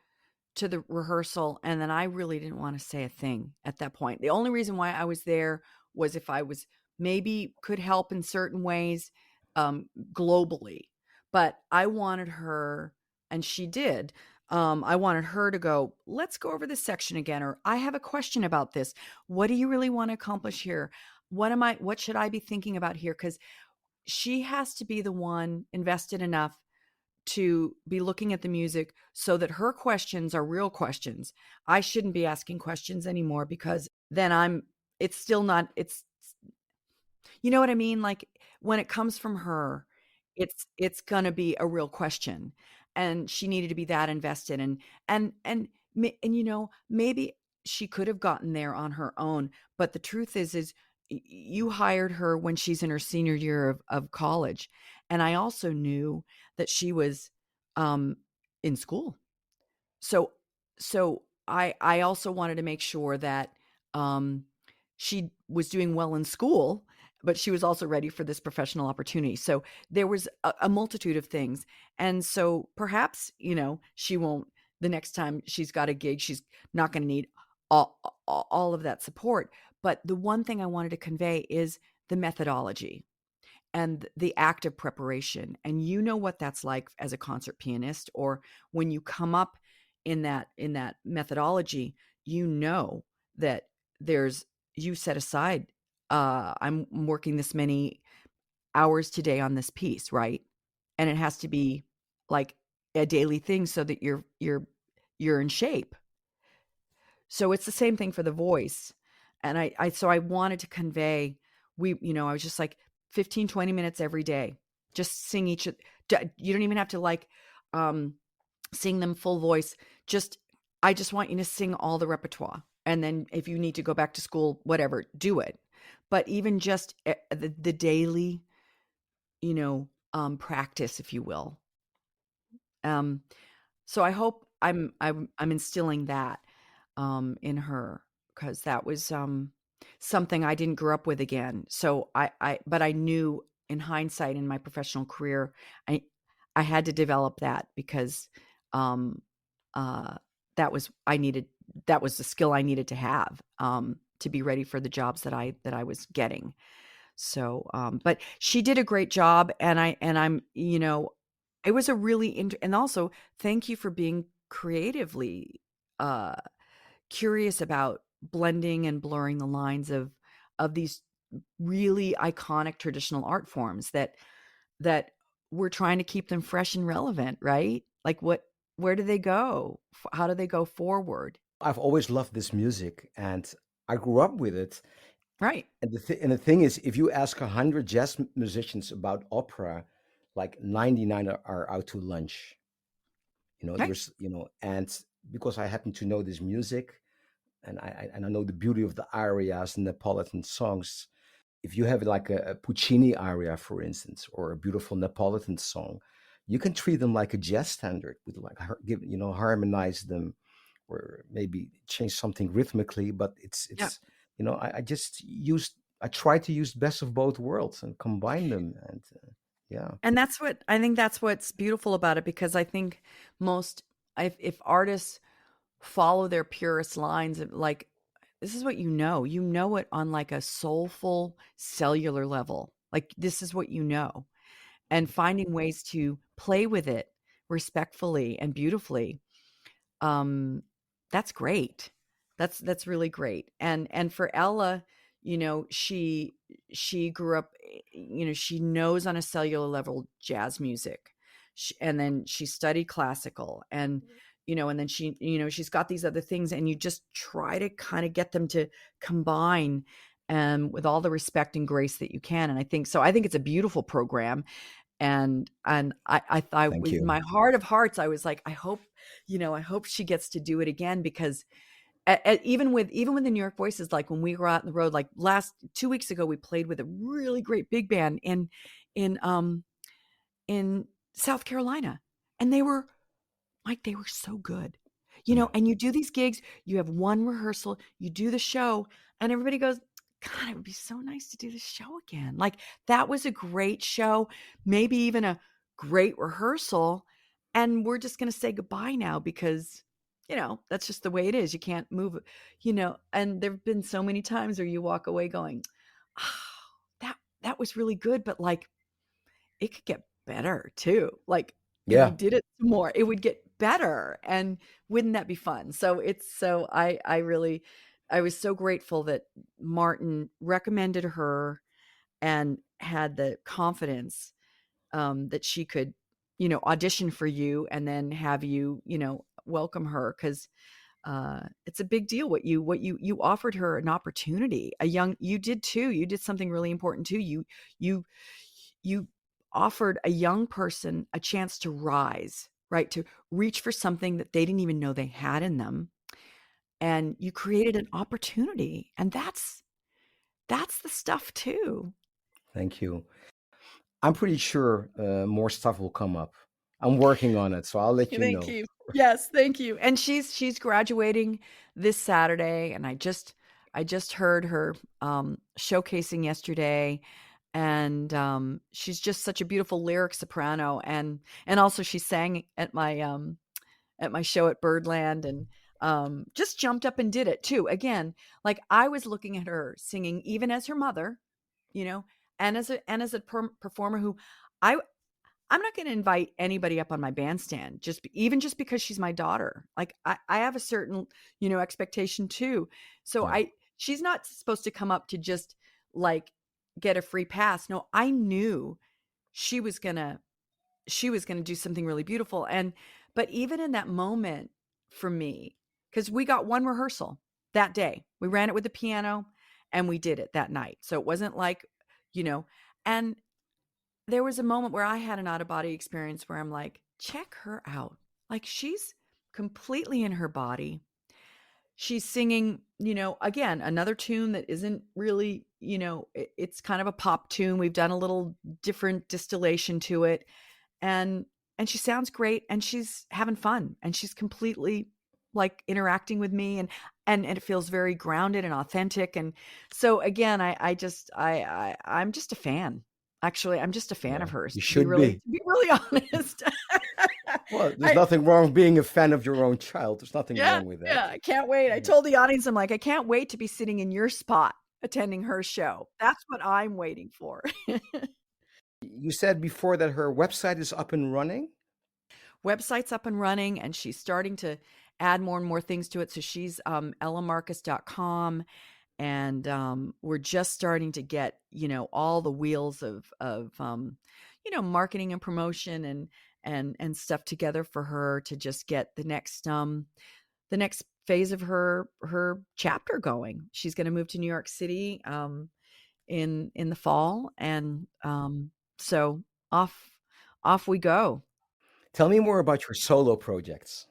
to the rehearsal, and then I really didn't wanna say a thing at that point. The only reason why I was there was if I was maybe could help in certain ways, globally. But I wanted her, and she did, I wanted her to go, "Let's go over this section again," or, "I have a question about this. What do you really wanna accomplish here? What should I be thinking about here?" Because she has to be the one invested enough to be looking at the music so that her questions are real questions. I shouldn't be asking questions anymore because then it's still not, you know what I mean? Like when it comes from her, it's gonna be a real question, and she needed to be that invested, and maybe she could have gotten there on her own, but the truth is you hired her when she's in her senior year of college, and I also knew that she was, um, in school. So I also wanted to make sure that, um, she was doing well in school, but she was also ready for this professional opportunity. So there was a multitude of things. And so perhaps, she won't the next time she's got a gig, she's not gonna need all of that support. But the one thing I wanted to convey is the methodology and the act of preparation. And you know what that's like as a concert pianist, or when you come up in that methodology, you know that there's you set aside, I'm working this many hours today on this piece, right? And it has to be like a daily thing so that you're in shape. So it's the same thing for the voice. And I wanted to convey, I was just like 15, 20 minutes every day. Just sing you don't even have to like sing them full voice. I just want you to sing all the repertoire. And then if you need to go back to school, whatever, do it. But even just the daily, practice, if you will. Um, so I hope I'm instilling that in her, because that was something I didn't grow up with again. So but I knew in hindsight in my professional career, I I had to develop that because um, uh, that was the skill I needed to have to be ready for the jobs that I was getting. So, but she did a great job, and it was a really and also thank you for being creatively uh curious about blending and blurring the lines of these really iconic traditional art forms that we're trying to keep them fresh and relevant, right? Like where do they go? How do they go forward? I've always loved this music, and I grew up with it. Right. And the thing is, if you ask 100 jazz musicians about opera, like 99 are out to lunch. Right. And because I happen to know this music, and I know the beauty of the arias and Neapolitan songs. If you have like a Puccini aria, for instance, or a beautiful Neapolitan song, you can treat them like a jazz standard with like harmonize them or maybe change something rhythmically, but Yeah. it's I try to use best of both worlds and combine them, and yeah. And that's what I think that's what's beautiful about it, because I think most if artists follow their purest lines, like, this is what you know it on like a soulful cellular level. Like, this is what you know. And finding ways to play with it respectfully and beautifully, um, that's great. That's really great. And for Ella, she grew up, she knows on a cellular level jazz music. And then she studied classical, and then she's got these other things, and you just try to kind of get them to combine, with all the respect and grace that you can. And I think it's a beautiful program. And I thought, Thank with you. my heart of hearts, I was like, I hope she gets to do it again, because even with the New York Voices, like when we were out on the road, like last 2 weeks ago, we played with a really great big band in in South Carolina, and they were so good. Yeah. And you do these gigs, you have one rehearsal, you do the show, and everybody goes, God, it would be so nice to do the show again. Like, that was a great show, maybe even a great rehearsal. And we're just going to say goodbye now, because, that's just the way it is. You can't move, and there've been so many times where you walk away going, oh, that was really good. But like, it could get better too. Like, if we Yeah. did it some more, it would get better. And wouldn't that be fun? So I was so grateful that Martin recommended her and had the confidence, that she could, audition for you, and then have you, welcome her. Cause it's a big deal what you offered her an opportunity. You did too. You did something really important too. You offered a young person a chance to rise, right? To reach for something that they didn't even know they had in them. And you created an opportunity. And that's the stuff too. Thank you. I'm pretty sure more stuff will come up. I'm working on it, so I'll let you Thank know. you. Yes, thank you. And she's graduating this Saturday, and I just heard her showcasing yesterday. And she's just such a beautiful lyric soprano, and also she sang at my show at Birdland, and just jumped up and did it too. Again, like, I was looking at her singing, even as her mother, you know, and as a performer who I I'm not going to invite anybody up on my bandstand, even just because she's my daughter. Like, I have a certain, expectation too. So Yeah. she's not supposed to come up to just like get a free pass. No, I knew she was going to do something really beautiful. But even in that moment for me, cuz we got one rehearsal that day. We ran it with the piano and we did it that night. So it wasn't like, you know, and there was a moment where I had an out of body experience where I'm like, check her out. Like, she's completely in her body. She's singing, again, another tune that isn't really, it's kind of a pop tune. We've done a little different distillation to it. And she sounds great, and she's having fun, and she's completely like interacting with me, and it feels very grounded and authentic. And so again, I'm just a fan. Actually, I'm just a fan Yeah. of hers, You to be should be. honest. Well, there's I nothing wrong with being a fan of your own child. There's nothing Yeah, wrong with that. yeah, I can't wait. I Yeah. told the audience, I'm like, I can't wait to be sitting in your spot attending her show. That's what I'm waiting for. You said before that her website is up and running. Website's up and running, and she's starting to add more and more things to it. So she's ellamarcus.com, and we're just starting to get, all the wheels of marketing and promotion and stuff together for her to just get the next phase of her chapter going. She's going to move to New York City in the fall, and so off we go. Tell me more about your solo projects.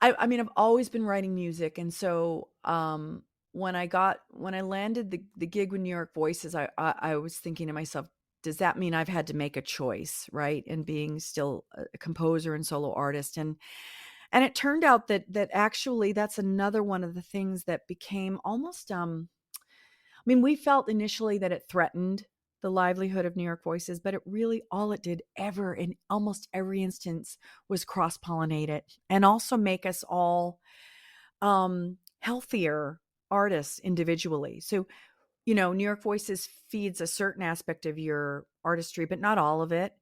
I mean, I've always been writing music, and so when I landed the gig with New York Voices, I was thinking to myself, does that mean I've had to make a choice, right? And being still a composer and solo artist, And it turned out that actually that's another one of the things that became almost, I mean, we felt initially that it threatened the livelihood of New York Voices, but it really, all it did ever in almost every instance was cross-pollinate it and also make us all healthier artists individually. So, New York Voices feeds a certain aspect of your artistry, but not all of it.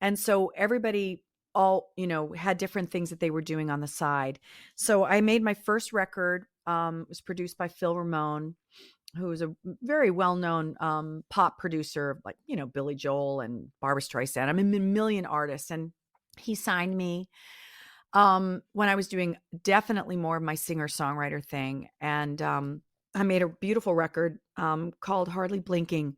And so everybody all, had different things that they were doing on the side. So I made my first record. It was produced by Phil Ramone, who is a very well-known pop producer, like, Billy Joel and Barbra Streisand. I'm a million artists. And he signed me when I was doing definitely more of my singer-songwriter thing. And I made a beautiful record called Hardly Blinking.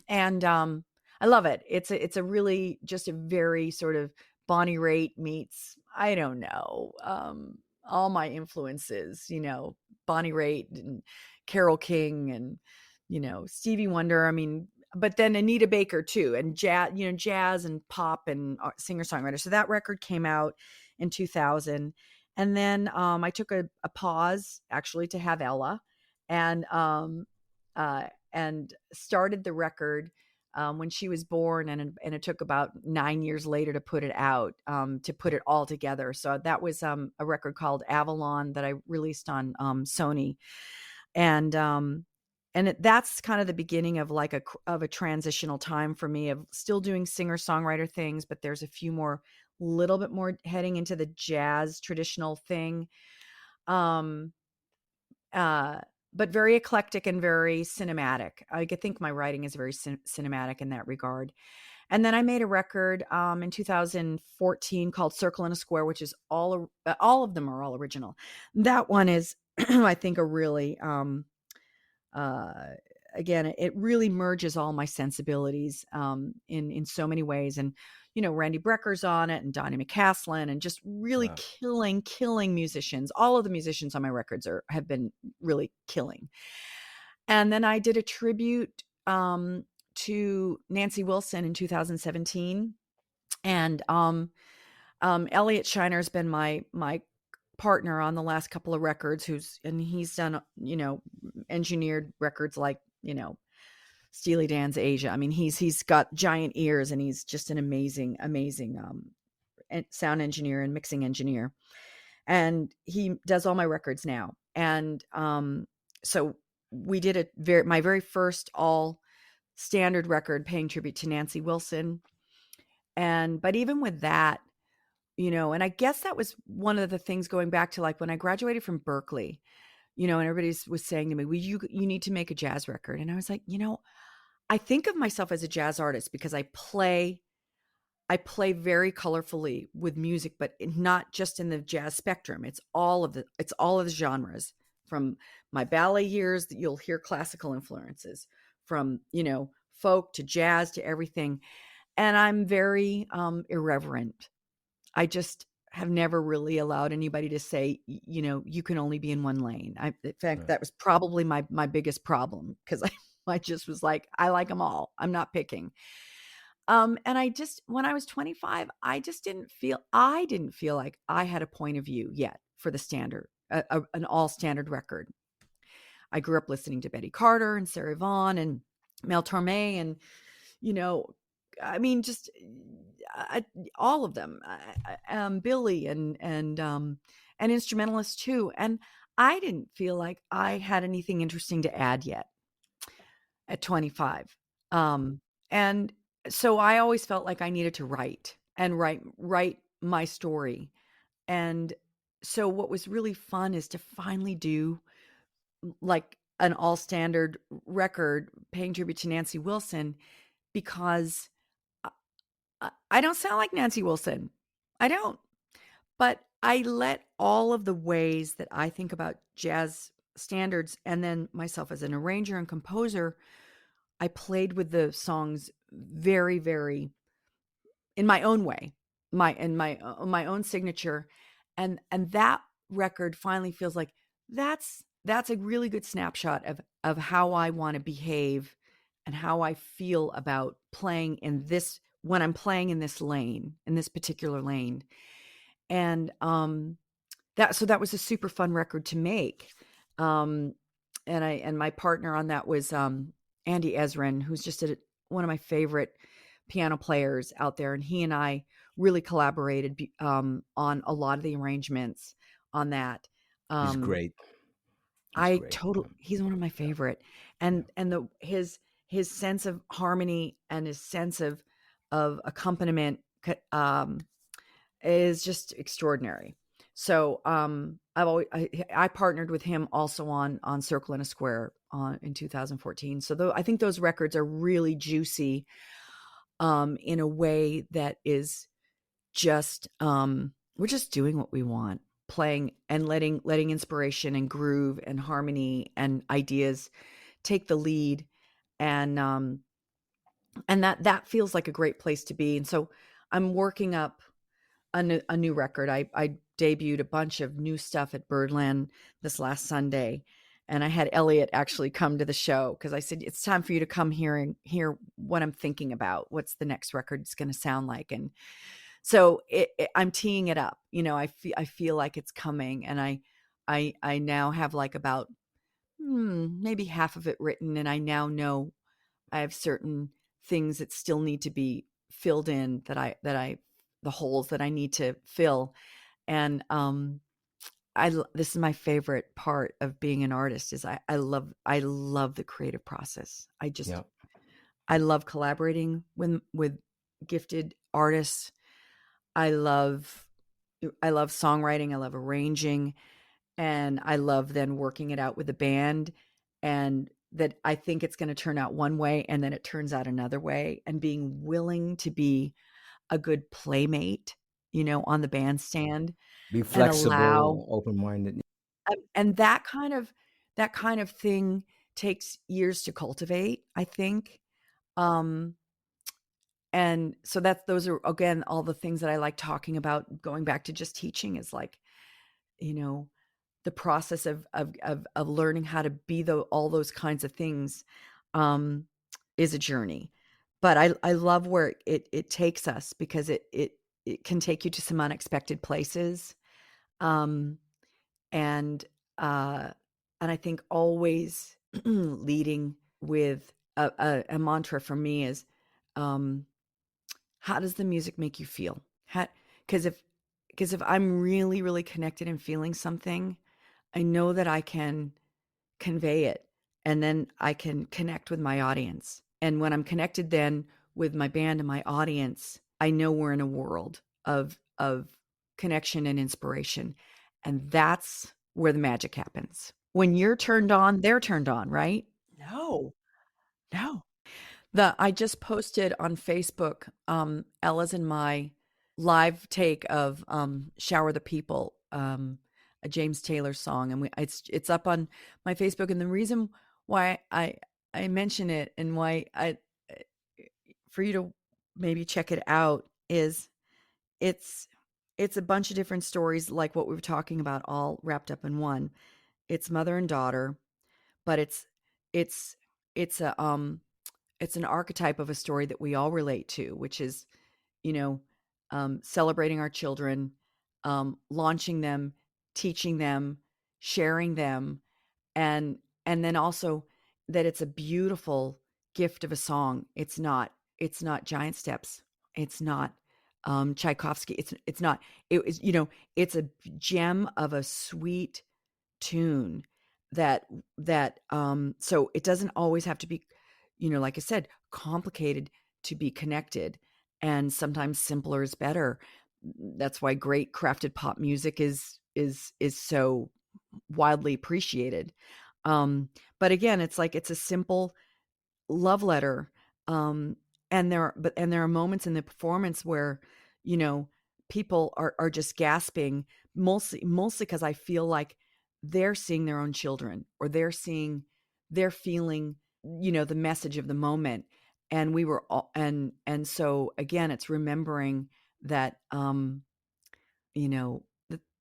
And I love it. It's a really just a very sort of Bonnie Raitt meets, I don't know, all my influences, Bonnie Raitt and Carole King and, Stevie Wonder. I mean, but then Anita Baker too, and jazz and pop and singer-songwriter. So that record came out in 2000. And then I took a pause actually to have Ella, and started the record when she was born, and it took about 9 years later to put it out, to put it all together. So that was a record called Avalon that I released on Sony, and that's kind of the beginning of like a transitional time for me of still doing singer-songwriter things, but there's a few more, little bit more heading into the jazz traditional thing. But very eclectic and very cinematic. I think my writing is very cinematic in that regard. And then I made a record in 2014 called Circle in a Square, which is all of them are all original. That one is, I think, a really, again, it really merges all my sensibilities in so many ways. And, Randy Brecker's on it, and Donnie McCaslin, and just really killing musicians. All of the musicians on my records have been really killing. And then I did a tribute to Nancy Wilson in 2017. And Elliot Shiner's been my partner on the last couple of records, he's done, engineered records like, Steely Dan's Asia. I mean, he's got giant ears, and he's just an amazing sound engineer and mixing engineer. And he does all my records now. And so we did my very first all standard record paying tribute to Nancy Wilson. But even with that, and I guess that was one of the things going back to like when I graduated from Berkeley, and everybody was saying to me, well, you need to make a jazz record. And I was like, I think of myself as a jazz artist because I play very colorfully with music, but not just in the jazz spectrum. It's all of the genres. From my ballet years, that you'll hear classical influences, from, folk to jazz to everything. And I'm very irreverent. I just have never really allowed anybody to say, you can only be in one lane. In fact, that was probably my biggest problem, because I just was like, I like them all. I'm not picking. And when I was 25, I didn't feel like I had a point of view yet for the standard, an all standard record. I grew up listening to Betty Carter and Sarah Vaughan and Mel Torme, and, I mean, just all of them, Billy and instrumentalists too. And I didn't feel like I had anything interesting to add yet at 25. And so I always felt like I needed to write my story. And so what was really fun is to finally do like an all standard record paying tribute to Nancy Wilson, because I don't sound like Nancy Wilson. I don't. But I let all of the ways that I think about jazz standards, and then myself as an arranger and composer, I played with the songs very, very in my own way, my own signature. And that record finally feels like that's a really good snapshot of how I want to behave and how I feel about playing when I'm playing in this lane, in this particular lane. And that was a super fun record to make. Um, and my partner on that was Andy Ezrin, who's just one of my favorite piano players out there, and he and I really collaborated on a lot of the arrangements on that. He's Um, great. He's great. He's one of my favorite, Yeah. and his sense of harmony and his sense of accompaniment is just extraordinary. So I partnered with him also on Circle in a Square in 2014. So I think those records are really juicy in a way that is just we're just doing what we want, playing and letting inspiration and groove and harmony and ideas take the lead, and that feels like a great place to be. And so I'm working up a new record. I debuted a bunch of new stuff at Birdland this last Sunday, and I had Elliot actually come to the show because I said, it's time for you to come here and hear what I'm thinking about. What's the next record is going to sound like? And so I'm teeing it up. I feel like it's coming, and I now have like about maybe half of it written, and I now know I have certain things that still need to be filled in, the holes that I need to fill. And this is my favorite part of being an artist is I love the creative process. Yeah. I love collaborating with gifted artists. I love songwriting. I love arranging, and I love then working it out with the band, and that I think it's going to turn out one way and then it turns out another way, and being willing to be a good playmate, on the bandstand, Be and allow, flexible, open-minded. and that kind of thing takes years to cultivate, I think. Um, and so those are, again, all the things that I like talking about, going back to just teaching, is like, the process of learning how to be all those kinds of things, is a journey. But I love where it takes us, because it can take you to some unexpected places. Um, and I think always leading with a mantra for me is, how does the music make you feel? Because if I'm really, really connected and feeling something, I know that I can convey it, and then I can connect with my audience. And when I'm connected then with my band and my audience, I know we're in a world of connection and inspiration. And that's where the magic happens. When you're turned on, they're turned on, right? No. No. I just posted on Facebook, Ella's and my live take of Shower the People, a James Taylor song, and it's up on my Facebook. And the reason why I mention it, and why for you to maybe check it out, is it's a bunch of different stories like what we were talking about, all wrapped up in one. It's mother and daughter, but it's it's an archetype of a story that we all relate to, which is, you know, celebrating our children, launching them, teaching them, sharing them, and then also that it's a beautiful gift of a song. It's not Giant Steps. It's not Tchaikovsky. It's not. It is, it's a gem of a sweet tune that so it doesn't always have to be, like I said, complicated to be connected, and sometimes simpler is better. That's why great crafted pop music is so widely appreciated. But again, it's like it's a simple love letter. And there are moments in the performance where, people are just gasping, mostly because I feel like they're seeing their own children, or they're feeling, the message of the moment. And we were all, and so again, it's remembering that,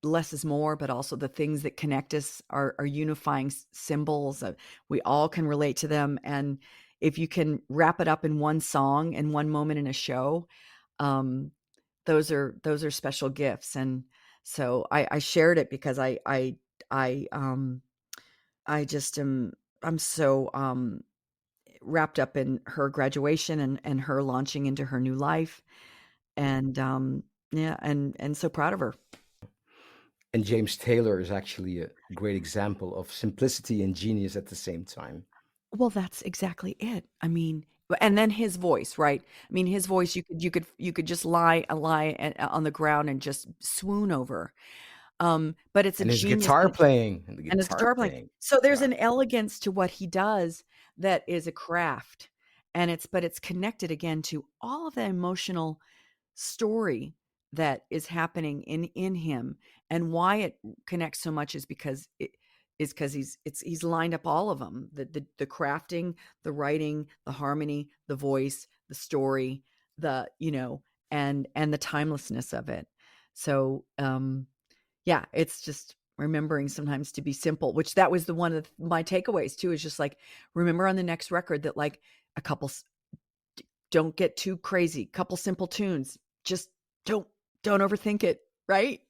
less is more, but also the things that connect us are unifying symbols. We all can relate to them. And if you can wrap it up in one song and one moment in a show, those are special gifts. And So I shared it because I I just am I'm so wrapped up in her graduation and her launching into her new life. And yeah, and so proud of her. And James Taylor is actually a great example of simplicity and genius at the same time. Well, that's exactly it. I mean, and then his voice, right? I mean, his voice you could just lie on the ground and just swoon over. But it's a And his genius guitar playing, and the and his guitar guitar playing. playing. So there's God. an elegance to what he does that is a craft. And it's connected again to all of the emotional story that is happening in him, and why it connects so much is because he's lined up all of them, the crafting, the writing, the harmony, the voice, the story, the and the timelessness of it. So yeah, it's just remembering sometimes to be simple, which that was the one of my takeaways too, is just like, remember on the next record that like a couple don't get too crazy, couple simple tunes, just don't don't overthink it, right?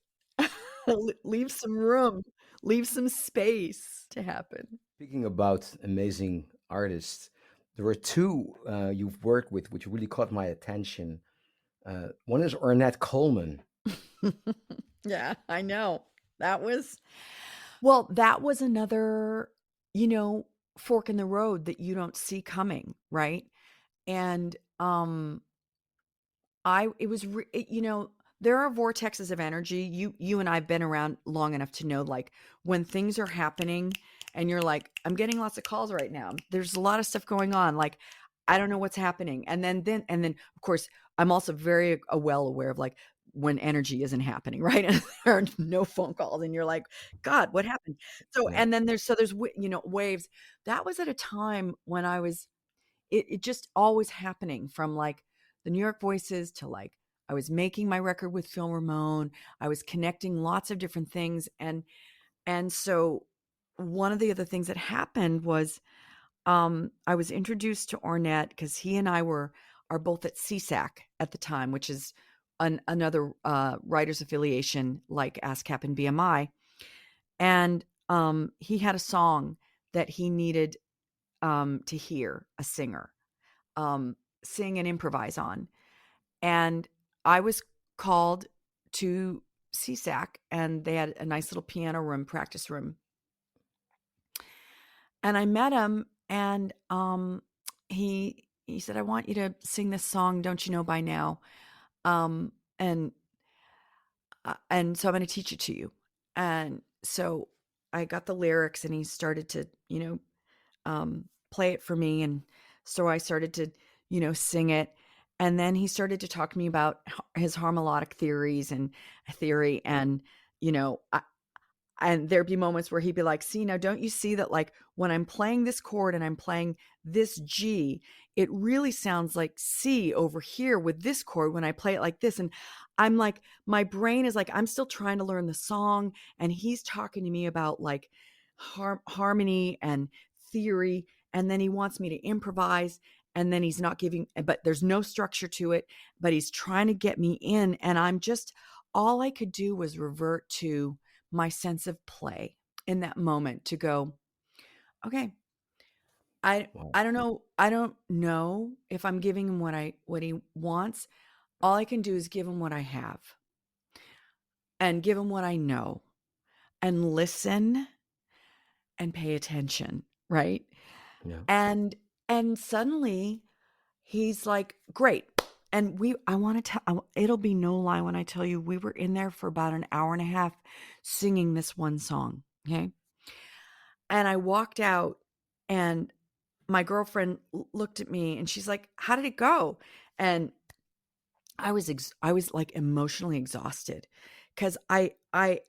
Leave some room, leave some space to happen. Speaking about amazing artists, there were two you've worked with which really caught my attention. One is Ornette Coleman. Yeah, I know. That was well, that was another, you know, fork in the road that you don't see coming, right? And I it was there are vortexes of energy. You and I've been around long enough to know, like, when things are happening and you're like, I'm getting lots of calls right now. There's a lot of stuff going on. Like, I don't know what's happening. And then of course, I'm also very well aware of like when energy isn't happening, right? And there are no phone calls and you're like, God, what happened? So Yeah. and then there's waves. That was at a time when it just always happening, from like the New York Voices to like I was making my record with Phil Ramone. I was connecting lots of different things. And so one of the other things that happened was I was introduced to Ornette because he and I are both at CSAC at the time, which is another writers affiliation like ASCAP and BMI. And he had a song that he needed to hear a singer um, sing and improvise on. And I was called to CSAC, and they had a nice little piano room, practice room. And I met him, and he said, "I want you to sing this song. Don't you know by now?" Um, and and so I'm going to teach it to you. And so I got the lyrics, and he started to play it for me. And so I started to, sing it. And then he started to talk to me about his harmonic theory. And, you know, I, and there'd be moments where he'd be like, see, now don't you see that like when I'm playing this chord and I'm playing this G, it really sounds like C over here with this chord when I play it like this. And I'm like, my brain is like, I'm still trying to learn the song. And he's talking to me about like harmony and theory. And then he wants me to improvise. And then he's not giving, but there's no structure to it, but he's trying to get me in. And all I could do was revert to my sense of play in that moment, to go, okay, I Wow. I don't know. I don't know if I'm giving him what he wants. All I can do is give him what I have and give him what I know and listen and pay attention, right? Yeah. And suddenly he's like, "Great." And I want to tell, it'll be no lie when I tell you, we were in there for about an hour and a half singing this one song. Okay. And I walked out, and my girlfriend looked at me and she's like, "How did it go?" And I was like emotionally exhausted because I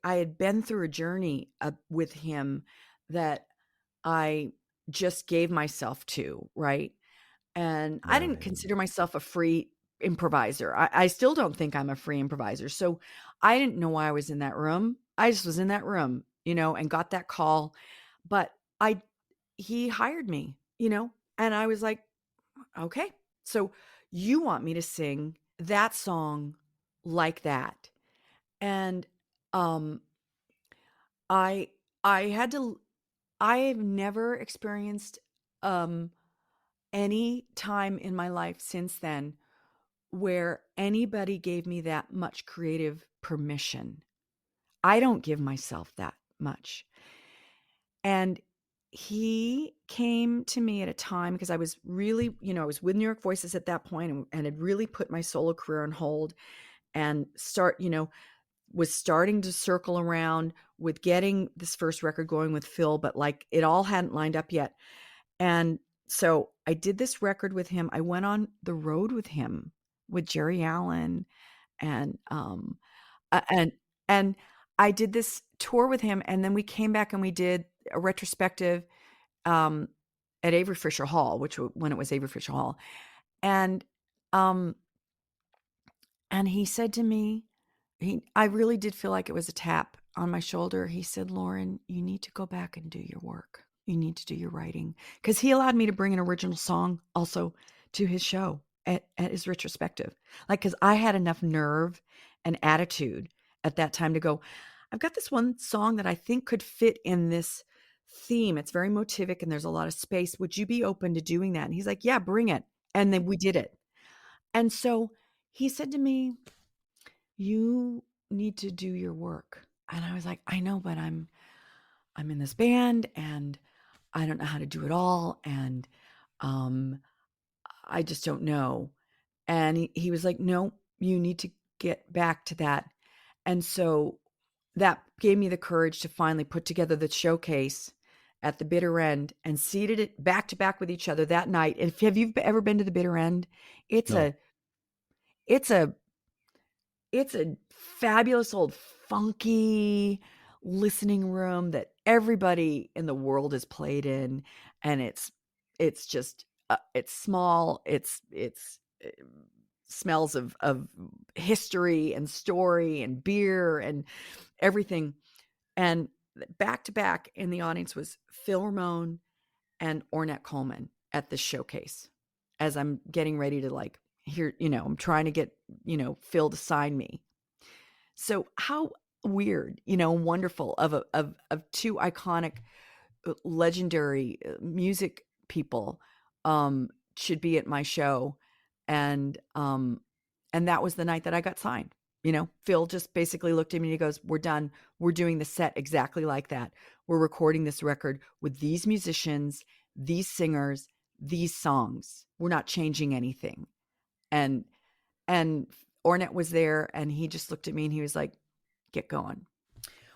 had been through a journey with him that I just gave myself to, right? And I Yeah. didn't consider myself a free improviser. I still don't think I'm a free improviser. So I didn't know why I was in that room. I just was in that room, and got that call. But I he hired me, and I was like, okay, so you want me to sing that song like that. And Um, I I had to I've never experienced um any time in my life since then where anybody gave me that much creative permission. I don't give myself that much. And he came to me at a time because I was really, I was with New York Voices at that point and had really put my solo career on hold and was starting to circle around with getting this first record going with Phil, but like it all hadn't lined up yet. And so I did this record with him. I went on the road with him with Jerry Allen and and and I did this tour with him, and then we came back and we did a retrospective um at Avery Fisher Hall, when it was Avery Fisher Hall. And um and he said to me, I really did feel like it was a tap on my shoulder. He said, "Lauren, you need to go back and do your work. You need to do your writing." Because he allowed me to bring an original song also to his show at his retrospective. Like, because I had enough nerve and attitude at that time to go, I've got this one song that I think could fit in this theme. It's very motivic and there's a lot of space. Would you be open to doing that? And he's like, "Yeah, bring it." And then we did it. And so he said to me, "You need to do your work." And I was like, "I know, but I'm in this band and I don't know how to do it all. And um, I just don't know." And he was like, "No, you need to get back to that." And so that gave me the courage to finally put together the showcase at the bitter end and seated it back to back with each other that night. And have you ever been to the bitter end? It's No. a, it's a It's a fabulous old funky listening room that everybody in the world has played in, and it's just it's small. It smells of history and story and beer and everything. And back to back in the audience was Phil Ramone and Ornette Coleman at the showcase. As I'm getting ready to like here, I'm trying to get Phil to sign me. So how weird, wonderful of two iconic, legendary music people should be at my show, and and that was the night that I got signed. Phil just basically looked at me and he goes, "We're done. We're doing the set exactly like that. We're recording this record with these musicians, these singers, these songs. We're not changing anything." And and Ornette was there and he just looked at me and he was like, "Get going."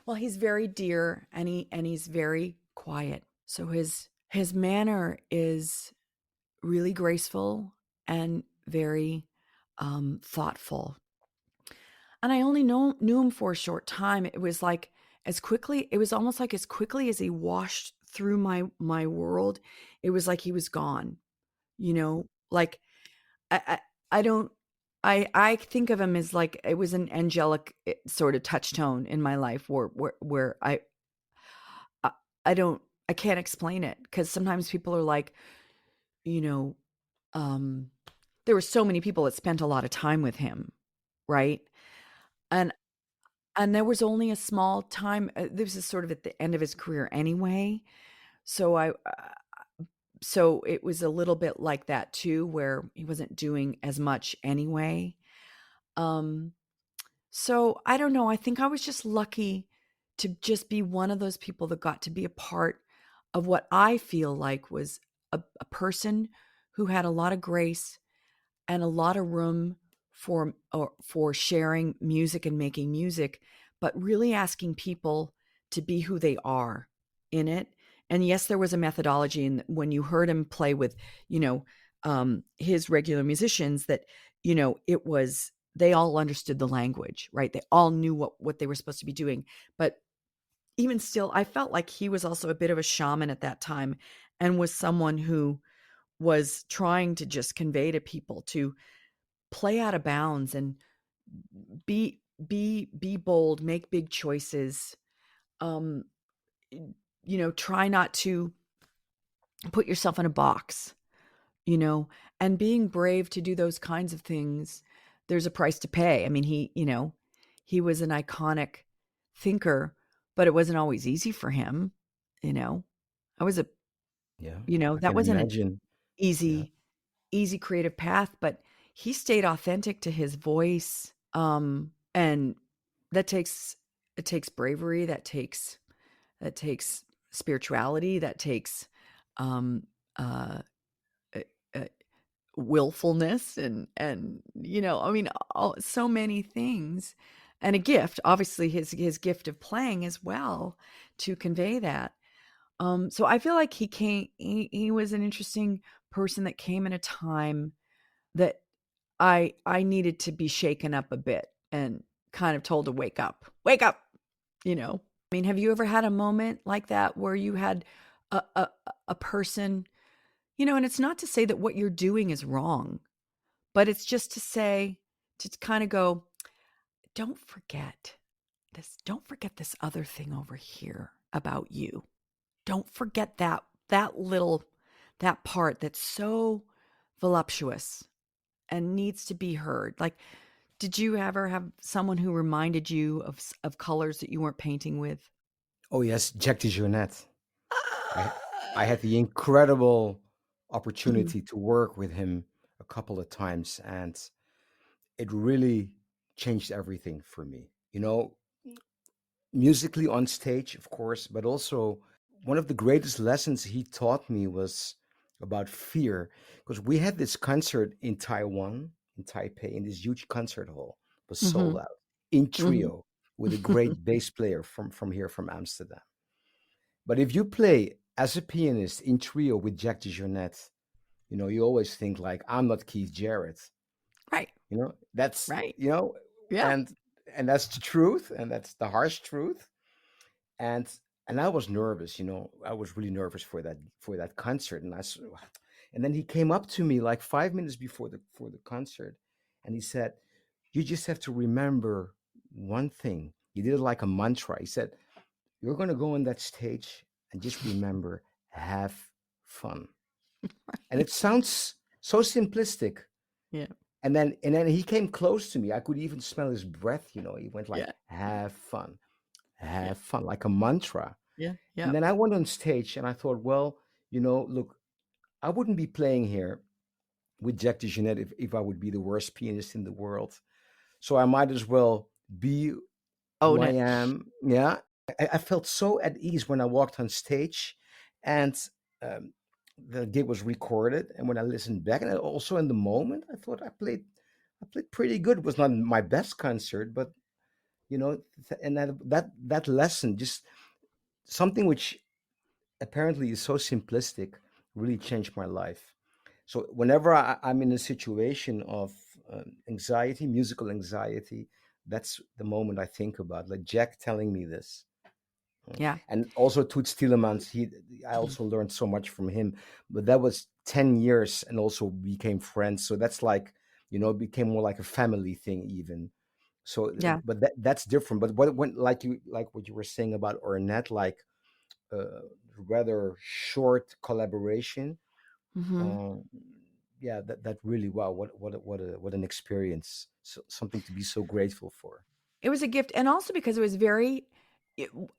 Well, he's very dear and he's very quiet. So his manner is really graceful and very thoughtful. And I only knew him for a short time. It was like it was almost like as quickly as he washed through my world, it was like he was gone. Like I I I don't I think of him as like it was an angelic sort of touch tone in my life where I I don't I can't explain it because sometimes people are like, you know, um, there were so many people that spent a lot of time with him, right? And there was only a small time. This is sort of at the end of his career anyway, so so it was a little bit like that too, where he wasn't doing as much anyway. Um, so I don't know. I think I was just lucky to just be one of those people that got to be a part of what I feel like was a person who had a lot of grace and a lot of room for sharing music and making music, but really asking people to be who they are in it. And yes, there was a methodology, and when you heard him play with, his regular musicians, that it was they all understood the language, right? They all knew what they were supposed to be doing. But even still, I felt like he was also a bit of a shaman at that time, and was someone who was trying to just convey to people to play out of bounds and be bold, make big choices. Um, try not to put yourself in a box, and being brave to do those kinds of things. There's a price to pay. I mean, he was an iconic thinker, but it wasn't always easy for him. You know, I was a, Yeah, I that can wasn't an imagine. Yeah. easy creative path, but he stayed authentic to his voice. And that takes, it takes bravery, that takes spirituality, that takes, um, uh, uh, uh, willfulness and, I mean, so many things, and a gift, obviously his gift of playing as well to convey that. So I feel like he was an interesting person that came in a time that I needed to be shaken up a bit and kind of told to wake up. Wake up, you know. I mean, have you ever had a moment like that where you had a person, and it's not to say that what you're doing is wrong, but it's just to say, to kind of go, don't forget this. Don't forget this other thing over here about you. Don't forget that part that's so voluptuous and needs to be heard. Like, did you ever have someone who reminded you of colors that you weren't painting with? Oh yes, Jack DeJohnette. I I Ah! had the incredible Mhm, opportunity to work with him a couple of times, and it really changed everything for me. Musically on stage, of course, but also one of the greatest lessons he taught me was about fear. Because we had this concert in Taiwan, in Taipei, in this huge concert hall, it was sold mhm, out in mhm. trio with a great bass player from here from Amsterdam. But if you play as a pianist in trio with Jack DeJohnette, you always think like, I'm not Keith Jarrett. Right, That's right. you know, Yeah, and and that's the truth, and that's the harsh truth. And I was nervous. I was really nervous for that concert. And then he came up to me like 5 minutes before the concert, and he said, "You just have to remember one thing." He did it like a mantra. He said, "You're going to go on that stage and just remember, have fun." And it sounds so simplistic. yeah, And then he came close to me. I could even smell his breath. He went like, yeah, have yeah, fun, like a mantra. yeah, And yeah, then I went on stage and I thought, well, look, I wouldn't be playing here with Jack DeJohnette if I would be the worst pianist in the world. So I might as well be who own I it. am. Yeah. I felt so at ease when I walked on stage, and um, the gig was recorded. And when I listened back, and also in the moment, I thought I played pretty good. It was not my best concert, but and that lesson, just something which apparently is so simplistic, really changed my life. So whenever I'm in a situation of anxiety, musical anxiety, that's the moment I think about, like Jack telling me this. Yeah. And also Toots Tielemans, I also learned so much from him. But that was 10 years, and also became friends. So that's like, it became more like a family thing even. So, Yeah. but that's different. But what when like what you were saying about Ornette, like rather short collaboration. Mhm. Um, yeah, that really, wow, what an experience. So, something to be so grateful for. It was a gift, and also because it was very,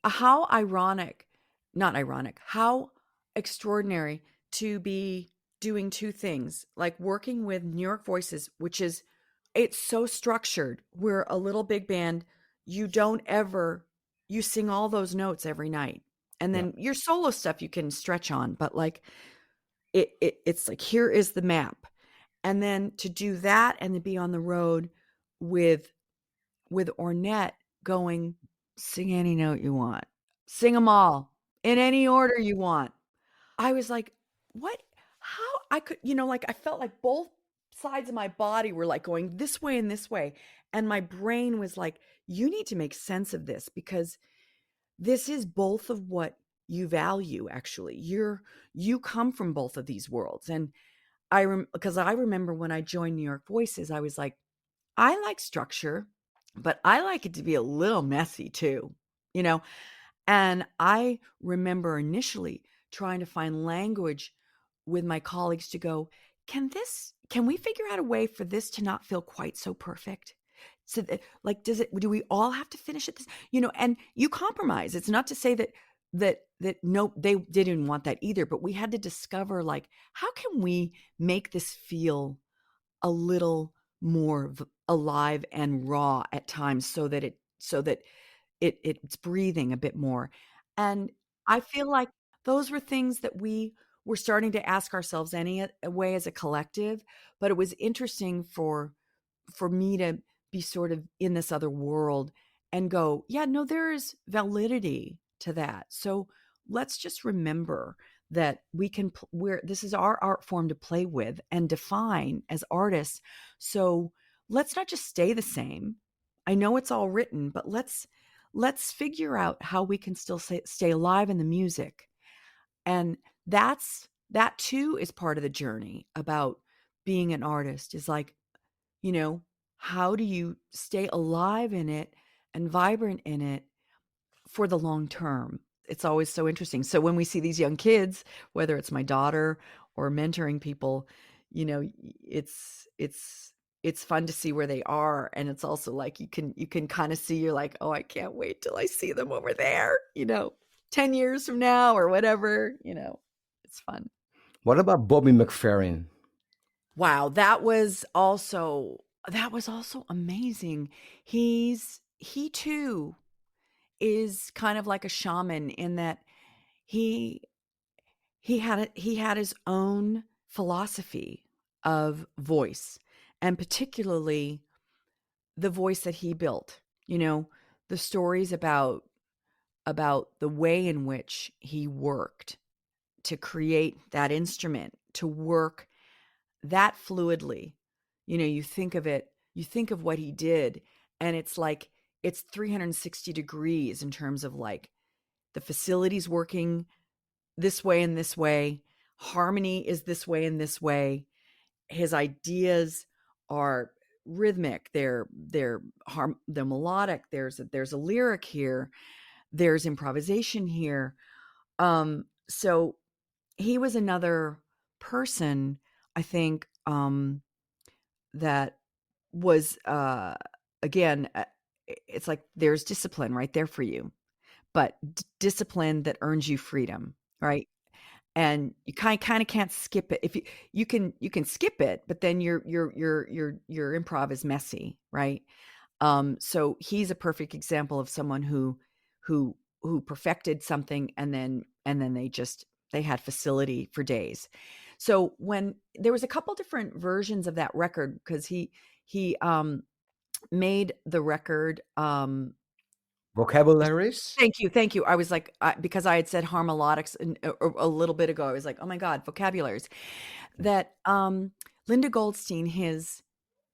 how ironic, not ironic, how extraordinary to be doing 2 things, like working with New York Voices, which is, it's so structured. We're a little big band. You don't ever, you sing all those notes every night. And Yeah, then your solo stuff you can stretch on, but like it's like, here is the map. And then to do that and to be on the road with Ornette going, sing any note you want. Sing them all in any order you want. I was like, "What? How?" I could, like, I felt like both sides of my body were like going this way and this way. And my brain was like, "You need to make sense of this because this is both of what you value, actually. You come from both of these worlds." And because I remember when I joined New York Voices, I was like, I like structure, but I like it to be a little messy too, you know? And I remember initially trying to find language with my colleagues to go, can we figure out a way for this to not feel quite so perfect? So like, do we all have to finish it this, and you compromise. It's not to say that no, they didn't want that either, but we had to discover, like, how can we make this feel a little more alive and raw at times, so that it's breathing a bit more. And I feel like those were things that we were starting to ask ourselves anyway as a collective, but it was interesting for me to be sort of in this other world and go, yeah, no, there is validity to that. So let's just remember that we're this is our art form to play with and define as artists. So let's not just stay the same. I know it's all written, but let's figure out how we can still stay alive in the music. And that too is part of the journey about being an artist, is like, you know, how do you stay alive in it and vibrant in it for the long term? It's always so interesting. So when we see these young kids, whether it's my daughter or mentoring people, it's fun to see where they are, and it's also like you can kind of see, you're like, oh, I can't wait till I see them over there, 10 years from now or whatever. It's fun. What about Bobby McFerrin? Wow, that was also amazing. He too is kind of like a shaman in that he he had his own philosophy of voice, and particularly the voice that he built. The stories about the way in which he worked to create that instrument, to work that fluidly. You think of what he did, and it's like it's 360 degrees in terms of, like, the facilities working this way and this way, harmony is this way and this way. His ideas are rhythmic, they're melodic, there's a lyric here, there's improvisation here. So he was another person, I think, that was, again, it's like there's discipline right there for you, but discipline that earns you freedom, right? And you kind of can't skip it. If you can skip it, but then your improv is messy, right? So he's a perfect example of someone who perfected something, and then they had facility for days. So when there was a couple different versions of that record, because he made the record. Vocabularies? Thank you. I was like, because I had said harmolodics a little bit ago, I was like, oh my God, vocabularies. That Linda Goldstein, his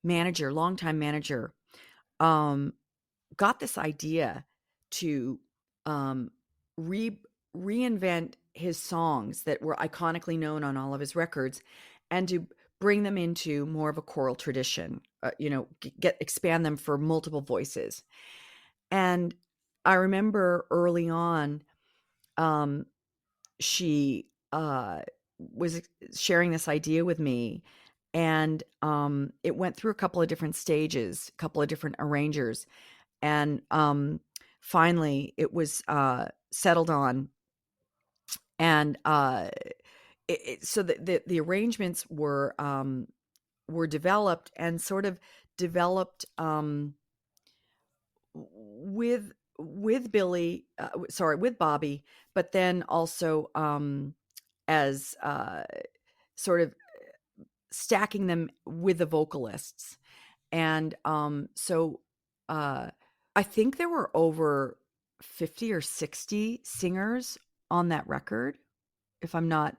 manager, longtime manager, um, got this idea to um, re reinvent his songs that were iconically known on all of his records, and to bring them into more of a choral tradition. Expand them for multiple voices. And I remember early on, um, she was sharing this idea with me, and it went through a couple of different stages, a couple of different arrangers, and finally it was settled on. And so the arrangements were developed, and sort of developed with Billy, with Bobby, but then also as sort of stacking them with the vocalists. And so I think there were over 50 or 60 singers on that record, if I'm not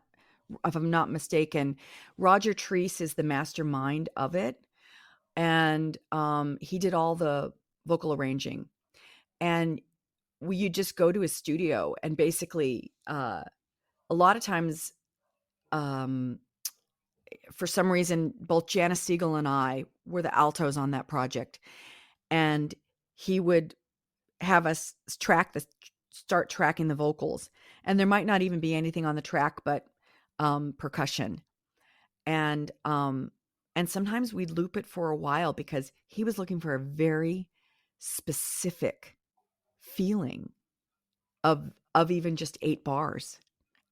mistaken. Roger Treese is the mastermind of it, and he did all the vocal arranging. And you just go to his studio, and basically a lot of times, for some reason, both Janice Siegel and I were the altos on that project, and he would have us start tracking the vocals, and there might not even be anything on the track but percussion. And And sometimes we'd loop it for a while because he was looking for a very specific feeling of even just 8 bars.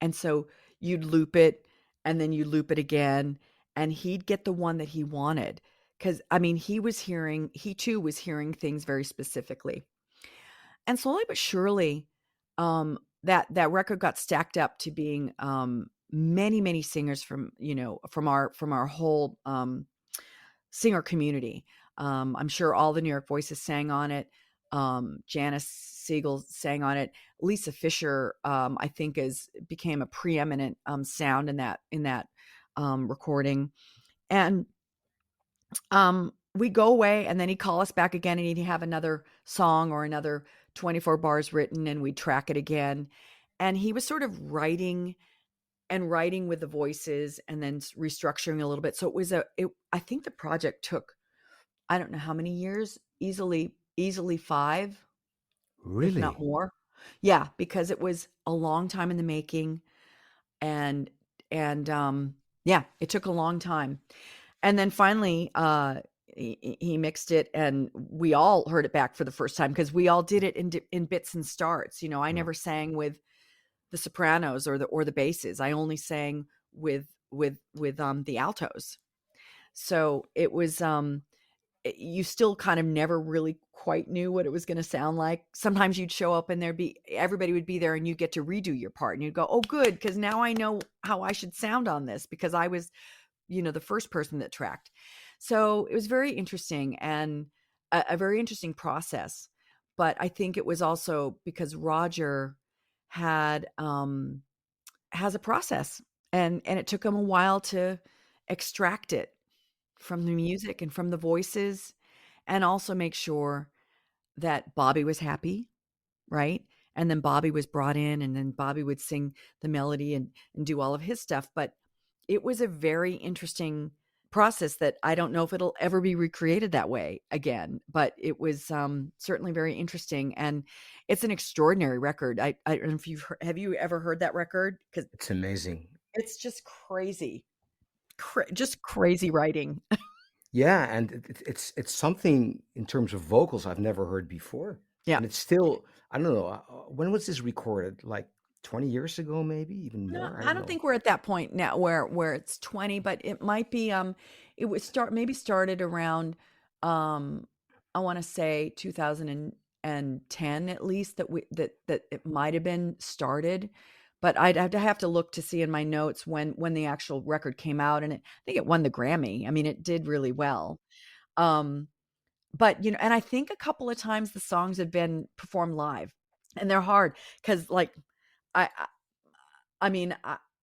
And so you'd loop it and then you loop it again and he'd get the one that he wanted. Cause I mean, he too was hearing things very specifically. And slowly but surely, that record got stacked up to being many singers from our whole singer community. I'm sure all the New York Voices sang on it. Janice Siegel sang on it. Lisa Fisher, I think, became a preeminent sound in that recording. And we'd go away, and then he'd call us back again, and he'd have another song or another 24 bars written, and we'd track it again. And he was sort of writing with the voices, and then restructuring a little bit. So I think the project took, I don't know how many years, easily 5, if not Really? more. Yeah, because it was a long time in the making, and yeah, it took a long time. And then finally, he mixed it, and we all heard it back for the first time because we all did it in bits and starts. I Yeah. never sang with the sopranos or the basses. I only sang with the altos. So it was you still kind of never really quite knew what it was going to sound like. Sometimes you'd show up and everybody would be there and you get to redo your part and you'd go, oh, good. Cause now I know how I should sound on this because I was, the first person that tracked. So it was very interesting and a very interesting process. But I think it was also because Roger has a process and it took him a while to extract it from the music and from the voices, and also make sure that Bobby was happy, right? And then Bobby was brought in, and then Bobby would sing the melody and do all of his stuff. But it was a very interesting process that I don't know if it'll ever be recreated that way again. But it was certainly very interesting, and it's an extraordinary record. I don't know if have you ever heard that record? Because It's amazing. it's just crazy, just crazy writing. Yeah, and it's something in terms of vocals I've never heard before, Yeah. and it's still, I don't know, when was this recorded? Like 20 years ago, maybe even No, more. I I don't don't know. think we're at that point now where it's 20, but it might be it was started around I want to say 2010 at least, that it might have been started. But I'd have to look to see in my notes when the actual record came out, and I think it won the Grammy. I mean, it did really well. Um but and I think a couple of times the songs have been performed live, and they're hard cuz like I I mean,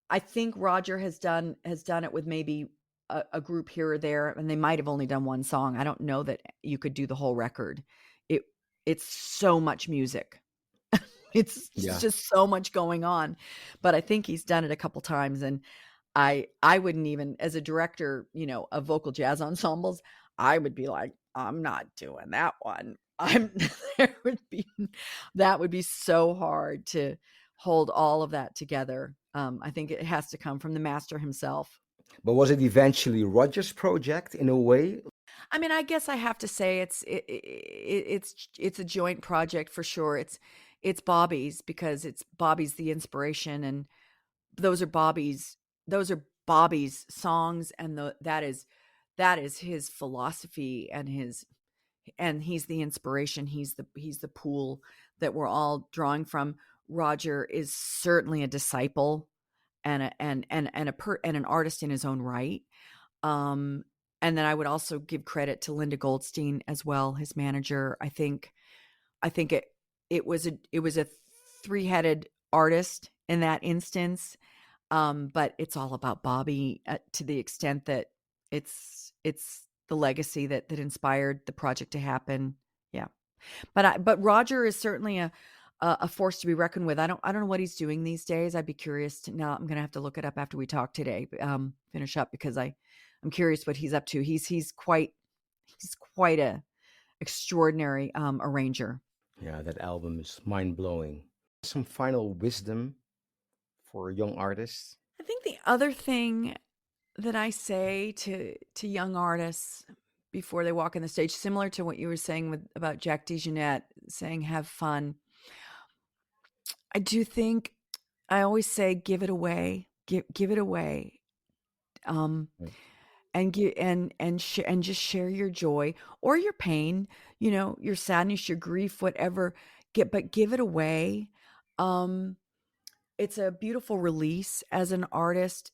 I think Roger has done it with maybe a group here or there, and they might have only done one song. I don't know that you could do the whole record. It it's so much music. It's Yeah. just so much going on. But I think he's done it a couple times, and I wouldn't even, as a director, of vocal jazz ensembles, I would be like, I'm not doing that one. I'm there would be that would be so hard to hold all of that together. I think it has to come from the master himself. But was it eventually Roger's project in a way? I mean, I guess I have to say it's a joint project for sure. It's Bobby's because it's Bobby's the inspiration, and those are Bobby's those are Bobby's songs, and that is his philosophy, and he's the inspiration. He's the pool that we're all drawing from. Roger is certainly a disciple and an artist in his own right. Um, and then I would also give credit to Linda Goldstein as well, his manager. I think it was a three-headed artist in that instance. But it's all about Bobby, to the extent that it's the legacy that inspired the project to happen. Yeah. But Roger is certainly a force to be reckoned with. I don't know what he's doing these days. I'd be curious to now. I'm gonna have to look it up after we talk today. Finish up because I'm curious what he's up to. He's quite a extraordinary arranger. Yeah, that album is mind-blowing. Some final wisdom for young artists? I think the other thing that I say to young artists before they walk on the stage, similar to what you were saying about Jack DeJohnette saying have fun. I do think I always say give it away, give it away, and just share your joy or your pain, your sadness, your grief, whatever. But give it away. It's a beautiful release as an artist.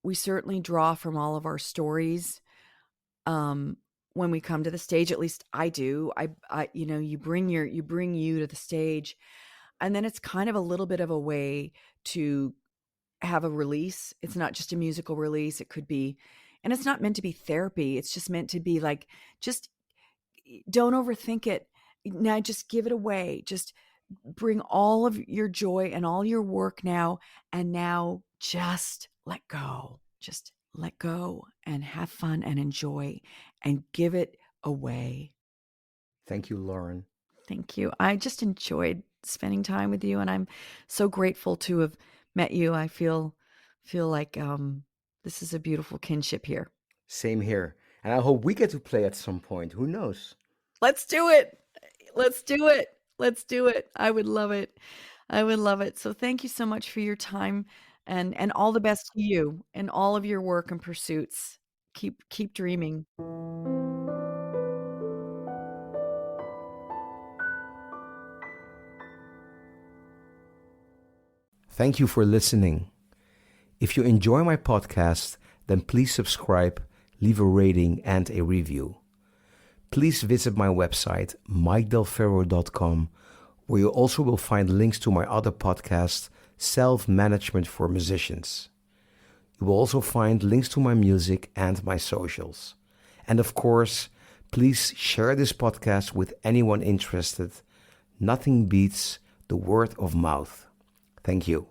We certainly draw from all of our stories. When we come to the stage, at least I do. You bring you to the stage, and then it's kind of a little bit of a way to have a release. It's not just a musical release. It could be, and it's not meant to be therapy. It's just meant to be like, just don't overthink it. Now just give it away. Just bring all of your joy and all your work now. And now just let go. Just let go and have fun and enjoy and give it away. Thank you, Lauren. Thank you. I just enjoyed spending time with you, and I'm so grateful to have met you. I feel like this is a beautiful kinship here. Same here. And I hope we get to play at some point. Who knows? Let's do it. Let's do it. Let's do it. I would love it. I would love it. So thank you so much for your time, and all the best to you and all of your work and pursuits. Keep dreaming. Thank you for listening. If you enjoy my podcast, then please subscribe, leave a rating and a review. Please visit my website, mikedelferro.com, where you also will find links to my other podcast, Self-Management for Musicians. You will also find links to my music and my socials. And of course, please share this podcast with anyone interested. Nothing beats the word of mouth. Thank you.